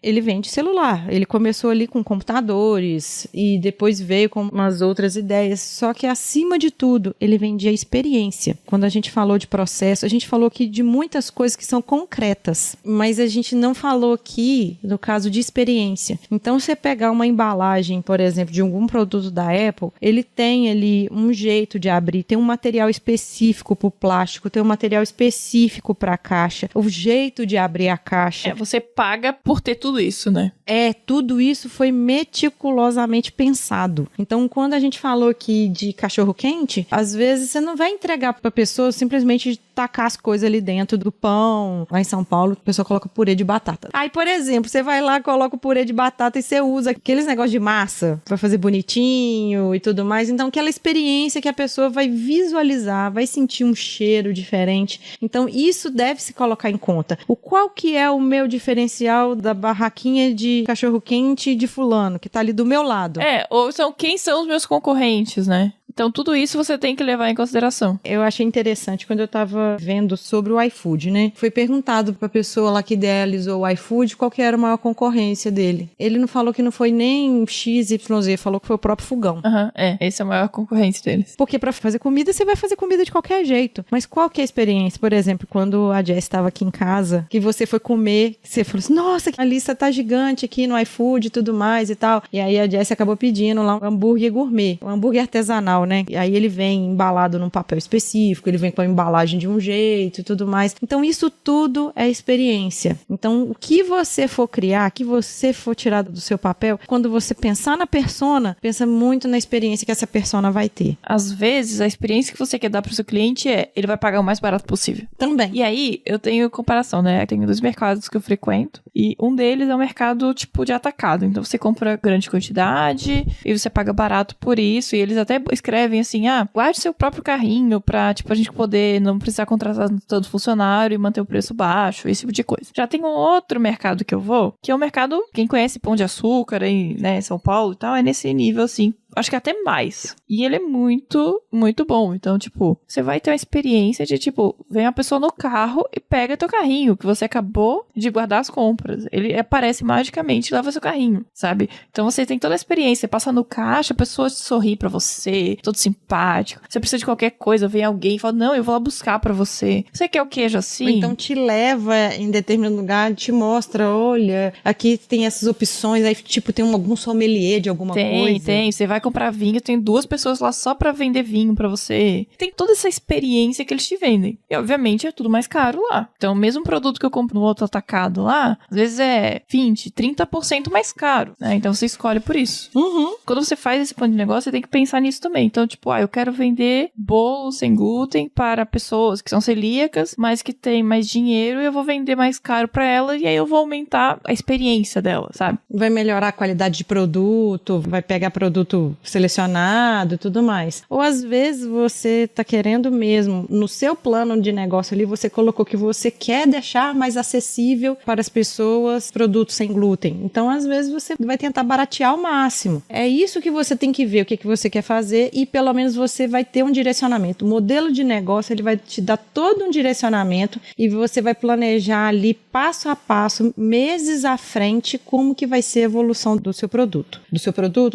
Ele vende celular. Ele começou ali com computadores e depois veio com umas outras ideias. Só que, acima de tudo, ele vendia experiência. Quando a gente falou de processo, a gente falou aqui de muitas coisas que são concretas, mas a gente não falou aqui, no caso de experiência. Então, você pegar uma embalagem, por exemplo, de algum produto da Apple, ele tem ali um jeito de abrir, tem um material específico para o plástico, tem um material específico para a caixa, o jeito de abrir a caixa. Você paga por ter tudo isso, né? Tudo isso foi meticulosamente pensado. Então, quando a gente falou aqui de cachorro-quente, às vezes você não vai entregar para a pessoa simplesmente tacar as coisas ali dentro do pão. Lá em São Paulo, a pessoa coloca purê de batata. Aí, por exemplo, você vai lá, coloca o purê de batata e você usa aqueles negócios de massa para fazer bonitinho e tudo mais. Então, aquela experiência que a pessoa vai visualizar, vai sentir um cheiro diferente. Então, isso deve se colocar em conta. Qual que é o meu diferencial da barraquinha de cachorro-quente de fulano, que tá ali do meu lado? Ou quem são os meus concorrentes, né? Então, tudo isso você tem que levar em consideração. Eu achei interessante quando eu tava vendo sobre o iFood, né? Foi perguntado pra pessoa lá que idealizou o iFood qual que era a maior concorrência dele. Ele não falou que não foi nem XYZ, falou que foi o próprio fogão. Essa é a maior concorrência deles. Porque pra fazer comida, você vai fazer comida de qualquer jeito. Mas qual que é a experiência? Por exemplo, quando a Jess estava aqui em casa, que você foi comer, você falou assim, nossa, a lista tá gigante aqui no iFood e tudo mais e tal. E aí a Jess acabou pedindo lá um hambúrguer gourmet, um hambúrguer artesanal, né? E aí ele vem embalado num papel específico, ele vem com a embalagem de um jeito e tudo mais. Então isso tudo é experiência. Então o que você for criar, o que você for tirar do seu papel, quando você pensar na persona, pensa muito na experiência que essa persona vai ter. Às vezes a experiência que você quer dar pro seu cliente ele vai pagar o mais barato possível. Também. E aí eu tenho comparação, né? Eu tenho 2 mercados que eu frequento e um deles é um mercado tipo de atacado. Então você compra grande quantidade e você paga barato por isso e eles até escrevem assim, guarde seu próprio carrinho pra, tipo, a gente poder não precisar contratar tanto funcionário e manter o preço baixo, esse tipo de coisa. Já tem um outro mercado que eu vou, que é o mercado, quem conhece Pão de Açúcar em São Paulo e tal, é nesse nível, assim, acho que até mais. E ele é muito, muito bom. Então, tipo, você vai ter uma experiência de, tipo, vem uma pessoa no carro e pega teu carrinho, que você acabou de guardar as compras. Ele aparece magicamente e leva seu carrinho, sabe? Então, você tem toda a experiência. Você passa no caixa, a pessoa sorri pra você, todo simpático. Você precisa de qualquer coisa, vem alguém e fala, não, eu vou lá buscar pra você. Você quer o queijo assim? Ou então te leva em determinado lugar, te mostra, olha, aqui tem essas opções, aí, tipo, tem algum sommelier de alguma coisa. Tem. Você vai comprar vinho, tem 2 pessoas lá só pra vender vinho pra você. Tem toda essa experiência que eles te vendem. E, obviamente, é tudo mais caro lá. Então, mesmo produto que eu compro no outro atacado lá, às vezes é 20%, 30% mais caro, né? Então, você escolhe por isso. Quando você faz esse plano de negócio, você tem que pensar nisso também. Então, tipo, eu quero vender bolo sem glúten para pessoas que são celíacas, mas que têm mais dinheiro e eu vou vender mais caro pra ela e aí eu vou aumentar a experiência dela, sabe? Vai melhorar a qualidade de produto, vai pegar produto selecionado e tudo mais. Ou às vezes você tá querendo mesmo, no seu plano de negócio ali, você colocou que você quer deixar mais acessível para as pessoas produtos sem glúten. Então, às vezes, você vai tentar baratear ao máximo. É isso que você tem que ver, o que você quer fazer e pelo menos você vai ter um direcionamento. O modelo de negócio, ele vai te dar todo um direcionamento e você vai planejar ali passo a passo, meses à frente, como que vai ser a evolução do seu produto,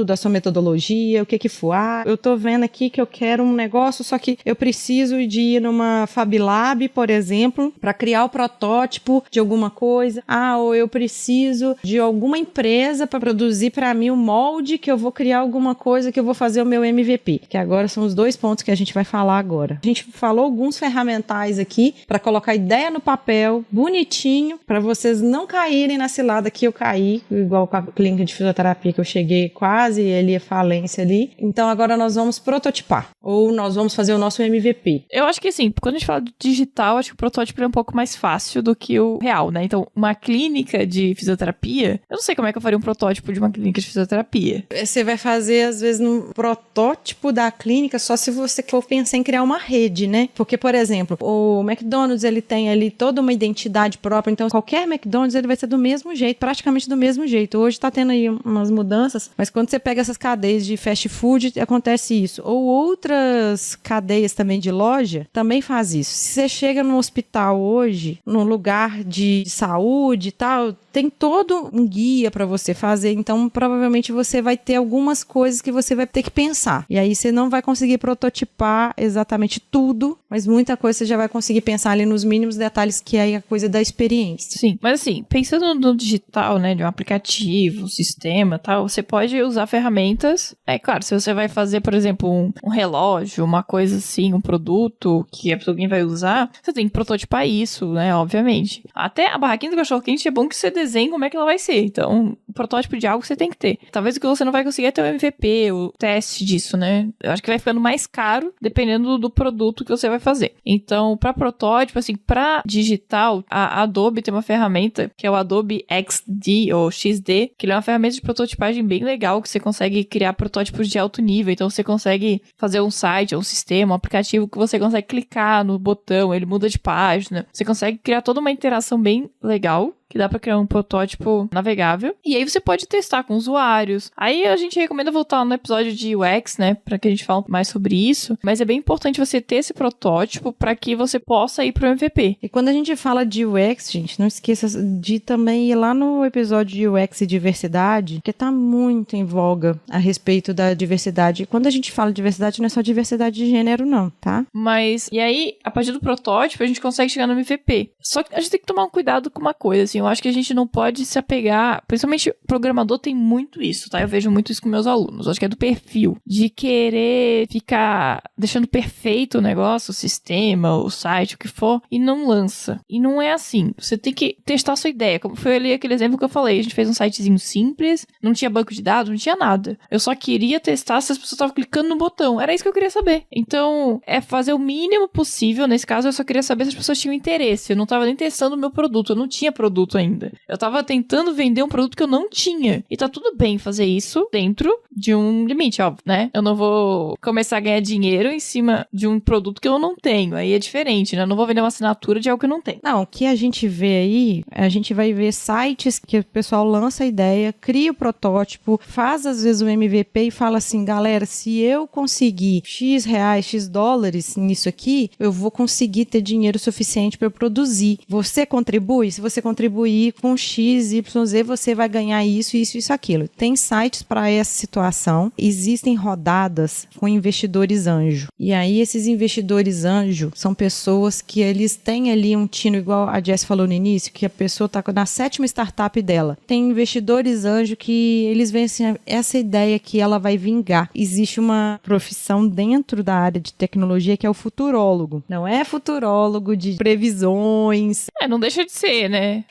da sua metodologia, tecnologia, o que for. Eu tô vendo aqui que eu quero um negócio, só que eu preciso de ir numa Fab Lab, por exemplo, para criar o protótipo de alguma coisa. Ou eu preciso de alguma empresa para produzir para mim o molde que eu vou criar alguma coisa, que eu vou fazer o meu MVP. Que agora são os 2 pontos que a gente vai falar agora. A gente falou alguns ferramentais aqui para colocar ideia no papel, bonitinho, para vocês não caírem na cilada que eu caí, igual com a clínica de fisioterapia que eu cheguei quase ali a falência ali. Então agora nós vamos prototipar, ou nós vamos fazer o nosso MVP. Eu acho que assim, quando a gente fala de digital, acho que o protótipo é um pouco mais fácil do que o real, né? Então, uma clínica de fisioterapia, eu não sei como é que eu faria um protótipo de uma clínica de fisioterapia. Você vai fazer, às vezes, no protótipo da clínica, só se você for pensar em criar uma rede, né? Porque, por exemplo, o McDonald's, ele tem ali toda uma identidade própria, então qualquer McDonald's, ele vai ser do mesmo jeito, praticamente do mesmo jeito. Hoje tá tendo aí umas mudanças, mas quando você pega essas cadeias de fast food, acontece isso. Ou outras cadeias também de loja, também faz isso. Se você chega no hospital hoje, num lugar de saúde e tal, tem todo um guia para você fazer, então provavelmente você vai ter algumas coisas que você vai ter que pensar. E aí você não vai conseguir prototipar exatamente tudo, mas muita coisa você já vai conseguir pensar ali nos mínimos detalhes, que é a coisa da experiência. Sim, mas assim, pensando no digital, né, de um aplicativo, um sistema, tal, você pode usar ferramentas. É claro, se você vai fazer, por exemplo, um relógio, uma coisa assim, um produto que alguém vai usar, você tem que prototipar isso, né, obviamente. Até a barraquinha do cachorro-quente é bom que você desenhe como é que ela vai ser. Então, o protótipo de algo você tem que ter. Talvez o que você não vai conseguir é ter o MVP, o teste disso, né? Eu acho que vai ficando mais caro dependendo do produto que você vai fazer. Então, para protótipo, assim, para digital, a Adobe tem uma ferramenta que é o Adobe XD ou XD, que ele é uma ferramenta de prototipagem bem legal, que você consegue criar protótipos de alto nível. Então, você consegue fazer um site, um sistema, um aplicativo que você consegue clicar no botão, ele muda de página. Você consegue criar toda uma interação bem legal, que dá pra criar um protótipo navegável. E aí você pode testar com usuários. Aí a gente recomenda voltar no episódio de UX, né? Pra que a gente fale mais sobre isso. Mas é bem importante você ter esse protótipo pra que você possa ir pro MVP. E quando a gente fala de UX, gente, não esqueça de também ir lá no episódio de UX e diversidade, que tá muito em voga a respeito da diversidade. E quando a gente fala de diversidade, não é só diversidade de gênero, não, tá? Mas, e aí, a partir do protótipo, a gente consegue chegar no MVP. Só que a gente tem que tomar um cuidado com uma coisa, assim. Eu acho que a gente não pode se apegar, principalmente o programador tem muito isso, tá? Eu vejo muito isso com meus alunos, acho que é do perfil, de querer ficar deixando perfeito o negócio, o sistema, o site, o que for, e não lança. E não é assim, você tem que testar a sua ideia, como foi ali aquele exemplo que eu falei, a gente fez um sitezinho simples, não tinha banco de dados, não tinha nada. Eu só queria testar se as pessoas estavam clicando no botão, era isso que eu queria saber. Então, é fazer o mínimo possível, nesse caso eu só queria saber se as pessoas tinham interesse, eu não tava nem testando o meu produto, eu não tinha produto ainda. Eu tava tentando vender um produto que eu não tinha. E tá tudo bem fazer isso dentro de um limite, óbvio, né? Eu não vou começar a ganhar dinheiro em cima de um produto que eu não tenho. Aí é diferente, né? Eu não vou vender uma assinatura de algo que eu não tenho. Não, o que a gente vê aí, a gente vai ver sites que o pessoal lança a ideia, cria o protótipo, faz às vezes o MVP e fala assim, galera, se eu conseguir X reais, X dólares nisso aqui, eu vou conseguir ter dinheiro suficiente para eu produzir. Você contribui? Se você contribuir com X, Y, Z, você vai ganhar isso, isso, isso, aquilo. Tem sites para essa situação. Existem rodadas com investidores anjo. E aí, esses investidores anjo são pessoas que eles têm ali um tino, igual a Jess falou no início, que a pessoa está na 7ª startup dela. Tem investidores anjo que eles veem assim, essa ideia que ela vai vingar. Existe uma profissão dentro da área de tecnologia que é o futurólogo. Não é futurólogo de previsões. Não deixa de ser, né?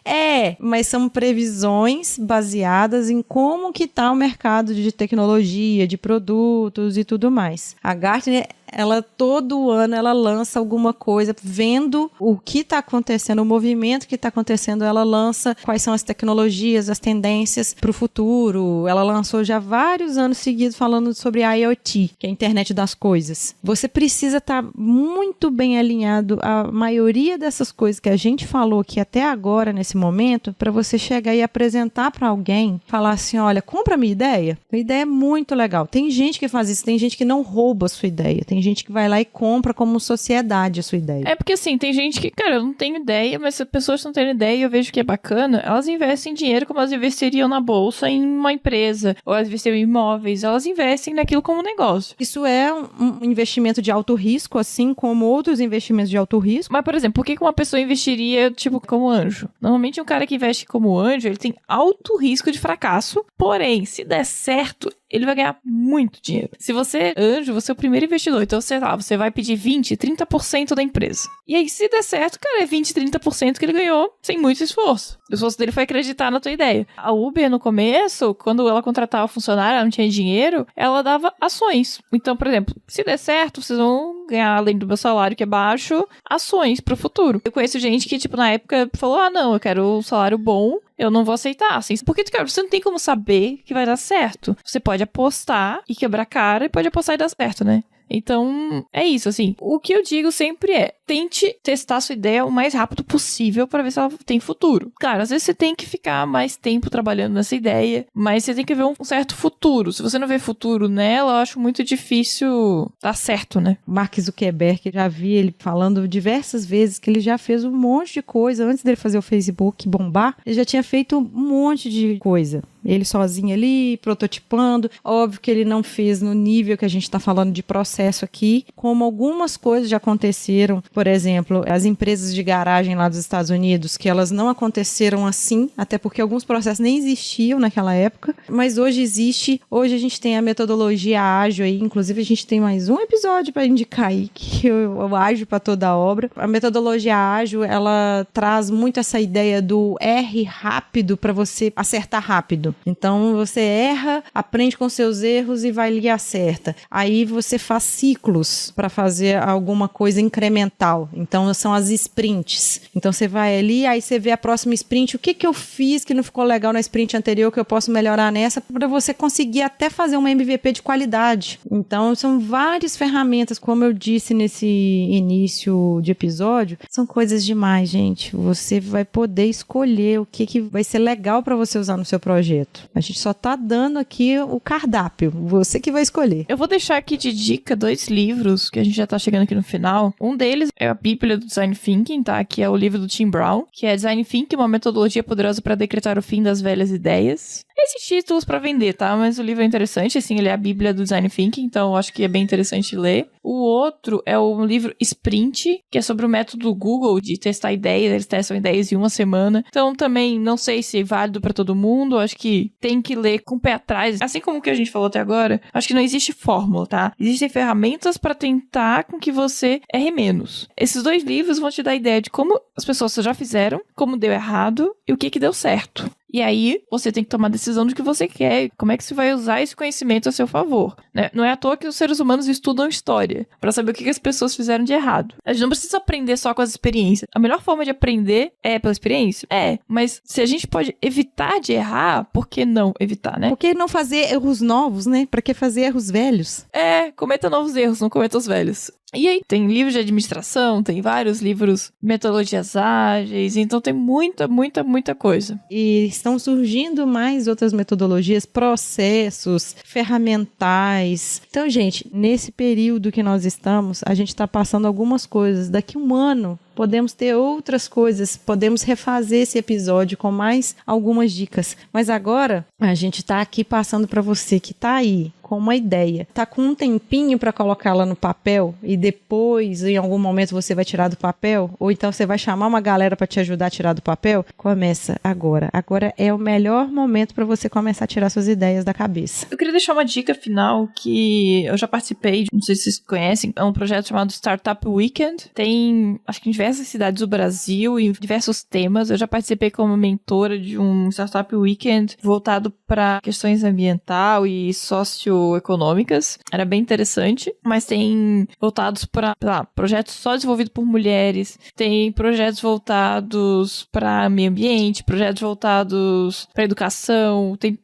Mas são previsões baseadas em como que tá o mercado de tecnologia, de produtos e tudo mais. A Gartner, ela todo ano ela lança alguma coisa, vendo o que está acontecendo, o movimento que está acontecendo, ela lança quais são as tecnologias, as tendências para o futuro. Ela lançou já vários anos seguidos falando sobre a IoT, que é a internet das coisas. Você precisa estar muito bem alinhado à maioria dessas coisas que a gente falou aqui até agora, nesse momento, para você chegar e apresentar para alguém, falar assim, olha, compra a minha ideia. A ideia é muito legal. Tem gente que faz isso, tem gente que não rouba a sua ideia, tem Tem gente que vai lá e compra como sociedade a sua ideia. É porque assim, tem gente que, cara, eu não tenho ideia, mas se as pessoas não têm ideia e eu vejo que é bacana, elas investem dinheiro como elas investiriam na bolsa em uma empresa, ou elas investem em imóveis, elas investem naquilo como negócio. Isso é um investimento de alto risco, assim como outros investimentos de alto risco. Mas, por exemplo, por que uma pessoa investiria, tipo, como anjo? Normalmente um cara que investe como anjo, ele tem alto risco de fracasso, porém, se der certo, ele vai ganhar muito dinheiro. Se você é anjo, você é o primeiro investidor. Então, sei lá, você vai pedir 20%, 30% da empresa. E aí, se der certo, cara, é 20%, 30% que ele ganhou sem muito esforço. O esforço dele foi acreditar na tua ideia. A Uber, no começo, quando ela contratava funcionário, ela não tinha dinheiro, ela dava ações. Então, por exemplo, se der certo, vocês vão ganhar, além do meu salário, que é baixo, ações pro futuro. Eu conheço gente que, tipo, na época falou, não, eu quero um salário bom, eu não vou aceitar, assim. Porque, cara, você não tem como saber que vai dar certo. Você pode apostar e quebrar a cara e pode apostar e dar certo, né? Então, é isso, assim. O que eu digo sempre é, tente testar a sua ideia o mais rápido possível para ver se ela tem futuro. Claro, às vezes você tem que ficar mais tempo trabalhando nessa ideia, mas você tem que ver um certo futuro. Se você não vê futuro nela, eu acho muito difícil dar certo, né? Mark Zuckerberg, já vi ele falando diversas vezes que ele já fez um monte de coisa antes dele fazer o Facebook bombar. Ele já tinha feito um monte de coisa. Ele sozinho ali, prototipando. Óbvio que ele não fez no nível que a gente está falando de processo aqui, como algumas coisas já aconteceram. Por exemplo, as empresas de garagem lá dos Estados Unidos, que elas não aconteceram assim, até porque alguns processos nem existiam naquela época, mas hoje existe. Hoje a gente tem a metodologia ágil aí, inclusive a gente tem mais um episódio para indicar aí, que é o ágil para toda a obra. A metodologia ágil, ela traz muito essa ideia do R rápido para você acertar rápido. Então você erra, aprende com seus erros e vai ali e acerta. Aí você faz ciclos para fazer alguma coisa incremental. Então são as sprints. Então você vai ali, aí você vê a próxima sprint, o que eu fiz que não ficou legal na sprint anterior que eu posso melhorar nessa, para você conseguir até fazer uma MVP de qualidade. Então são várias ferramentas, como eu disse nesse início de episódio, são coisas demais, gente. Você vai poder escolher o que vai ser legal para você usar no seu projeto. A gente só tá dando aqui o cardápio. Você que vai escolher. Eu vou deixar aqui de dica 2 livros, que a gente já tá chegando aqui no final. Um deles é a Bíblia do Design Thinking, tá? Que é o livro do Tim Brown, que é Design Thinking, uma metodologia poderosa para decretar o fim das velhas ideias. Esses títulos para vender, tá? Mas o livro é interessante, assim, ele é a Bíblia do Design Thinking, então eu acho que é bem interessante ler. O outro é o livro Sprint, que é sobre o método do Google de testar ideias, eles testam ideias em uma semana. Então também não sei se é válido para todo mundo, acho que tem que ler com o pé atrás. Assim como o que a gente falou até agora, acho que não existe fórmula, tá? Existem ferramentas para tentar com que você erre menos. Esses 2 livros vão te dar a ideia de como as pessoas já fizeram, como deu errado e o que deu certo. E aí, você tem que tomar a decisão do que você quer, como é que você vai usar esse conhecimento a seu favor, né? Não é à toa que os seres humanos estudam história, pra saber o que as pessoas fizeram de errado. A gente não precisa aprender só com as experiências. A melhor forma de aprender é pela experiência? É, mas se a gente pode evitar de errar, por que não evitar, né? Por que não fazer erros novos, né? Pra que fazer erros velhos? Cometa novos erros, não cometa os velhos. E aí, tem livros de administração, tem vários livros, metodologias ágeis, então tem muita coisa. E estão surgindo mais outras metodologias, processos, ferramentais. Então, gente, nesse período que nós estamos, a gente está passando algumas coisas. Daqui um ano, podemos ter outras coisas, podemos refazer esse episódio com mais algumas dicas. Mas agora, a gente está aqui passando para você que está aí com uma ideia, está com um tempinho para colocá-la no papel e depois, em algum momento, você vai tirar do papel, ou então você vai chamar uma galera para te ajudar a tirar do papel, começa agora. Agora é o melhor momento para você começar a tirar suas ideias da cabeça. Eu queria deixar uma dica final que eu já participei, não sei se vocês conhecem, é um projeto chamado Startup Weekend. Tem, acho que em diversas cidades do Brasil e diversos temas. Eu já participei como mentora de um Startup Weekend voltado para questões ambiental e socioeconômicas. Era bem interessante, mas tem voltados para projetos só desenvolvidos por mulheres, tem projetos voltados para meio ambiente, projetos voltados para educação, tem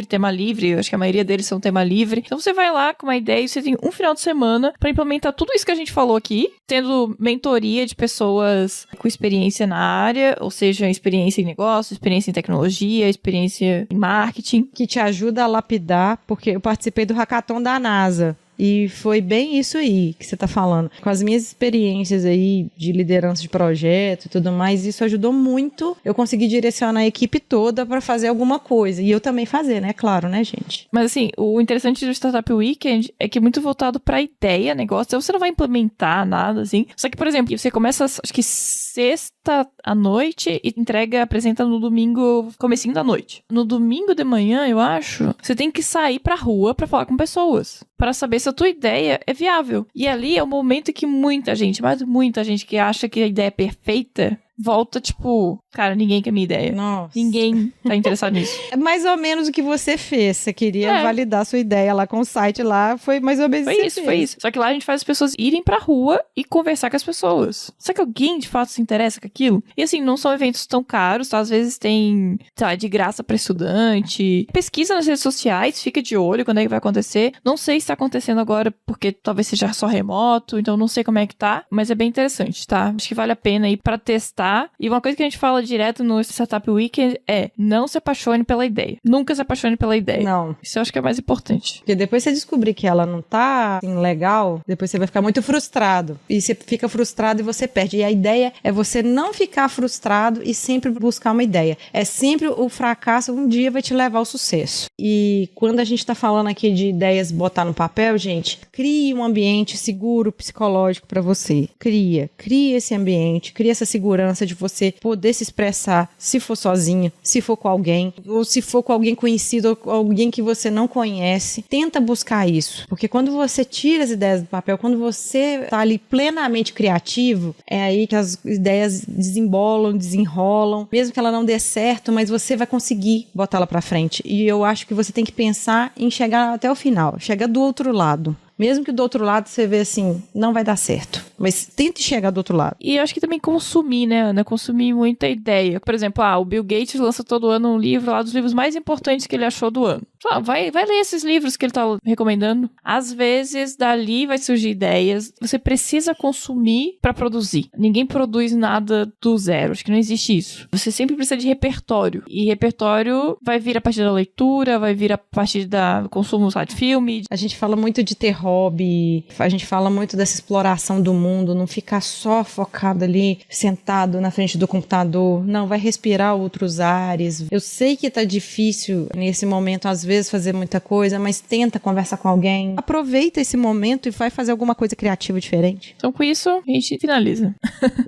tema livre, eu acho que a maioria deles são tema livre. Então você vai lá com uma ideia e você tem um final de semana para implementar tudo isso que a gente falou aqui, tendo mentoria de pessoas com experiência na área, ou seja, experiência em negócio, experiência em tecnologia, experiência em marketing. Que te ajuda a lapidar, porque eu participei do hackathon da NASA. E foi bem isso aí que você tá falando. Com as minhas experiências aí de liderança de projeto e tudo mais, isso ajudou muito eu conseguir direcionar a equipe toda pra fazer alguma coisa. E eu também fazer, né? Claro, né, gente? Mas assim, o interessante do Startup Weekend é que é muito voltado pra ideia, negócio. Então você não vai implementar nada, assim. Só que, por exemplo, você começa, acho que sexta à noite e apresenta no domingo, comecinho da noite. No domingo de manhã, eu acho, você tem que sair pra rua pra falar com pessoas, pra saber se a tua ideia é viável. E ali é o momento que muita gente, mas muita gente que acha que a ideia é perfeita, volta, tipo, cara, ninguém quer minha ideia. Nossa. Ninguém tá interessado nisso. É mais ou menos o que você fez. Você queria validar sua ideia lá com o site lá. Foi mais ou menos Foi isso. Só que lá a gente faz as pessoas irem pra rua e conversar com as pessoas. Será que alguém de fato se interessa com aquilo? E assim, não são eventos tão caros, tá? Às vezes tem, tá, de graça pra estudante. Pesquisa nas redes sociais, fica de olho quando é que vai acontecer. Não sei se tá acontecendo agora porque talvez seja só remoto, então não sei como é que tá, mas é bem interessante, tá? Acho que vale a pena ir pra testar. E uma coisa que a gente fala direto no Startup Weekend é: não se apaixone pela ideia. Nunca se apaixone pela ideia. Não. Isso eu acho que é mais importante. Porque depois você descobrir que ela não tá assim, legal, depois você vai ficar muito frustrado. E você fica frustrado e você perde. E a ideia é você não ficar frustrado e sempre buscar uma ideia. É sempre o fracasso, um dia vai te levar ao sucesso. E quando a gente tá falando aqui de ideias botar no papel, gente, crie um ambiente seguro, psicológico pra você. Crie esse ambiente, crie essa segurança de você poder se expressar, se for sozinho, se for com alguém, ou se for com alguém conhecido, ou alguém que você não conhece. Tenta buscar isso, porque quando você tira as ideias do papel, quando você tá ali plenamente criativo, é aí que as ideias desembolam, desenrolam, mesmo que ela não dê certo, mas você vai conseguir botar ela pra frente. E eu acho que você tem que pensar em chegar até o final, chegar do outro lado. Mesmo que do outro lado você vê assim, não vai dar certo. Mas tente chegar do outro lado. E eu acho que também consumir, né, Ana? Consumir muita ideia. Por exemplo, o Bill Gates lança todo ano um livro lá dos livros mais importantes que ele achou do ano. Vai ler esses livros que ele tá recomendando. Às vezes, dali vai surgir ideias. Você precisa consumir pra produzir. Ninguém produz nada do zero. Acho que não existe isso. Você sempre precisa de repertório. E repertório vai vir a partir da leitura, vai vir a partir do consumo, de filme. A gente fala muito de ter hobby, a gente fala muito dessa exploração do mundo, não ficar só focado ali, sentado na frente do computador. Não, vai respirar outros ares. Eu sei que tá difícil nesse momento, às vezes, fazer muita coisa, mas tenta conversar com alguém. Aproveita esse momento e vai fazer alguma coisa criativa diferente. Então, com isso, a gente finaliza.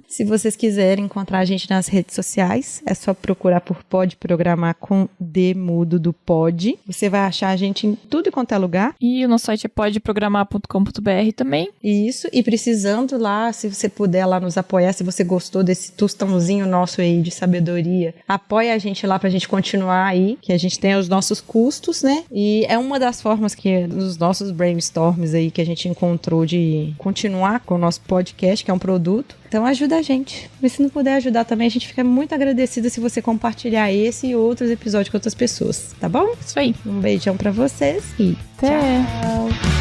Se vocês quiserem encontrar a gente nas redes sociais, é só procurar por Pode Programar com D mudo do Pod. Você vai achar a gente em tudo e quanto é lugar. E o nosso site é podeprogramar.com.br também. Isso, e precisando lá, se você puder lá nos apoiar, se você gostou desse tostãozinho nosso aí de sabedoria, apoia a gente lá pra gente continuar aí, que a gente tem os nossos custos, né? E é uma das formas que, nos nossos brainstorms aí, que a gente encontrou de continuar com o nosso podcast, que é um produto. Então ajuda a gente. Mas se não puder ajudar também, a gente fica muito agradecida se você compartilhar esse e outros episódios com outras pessoas, tá bom? Isso aí. Um beijão pra vocês e até. tchau!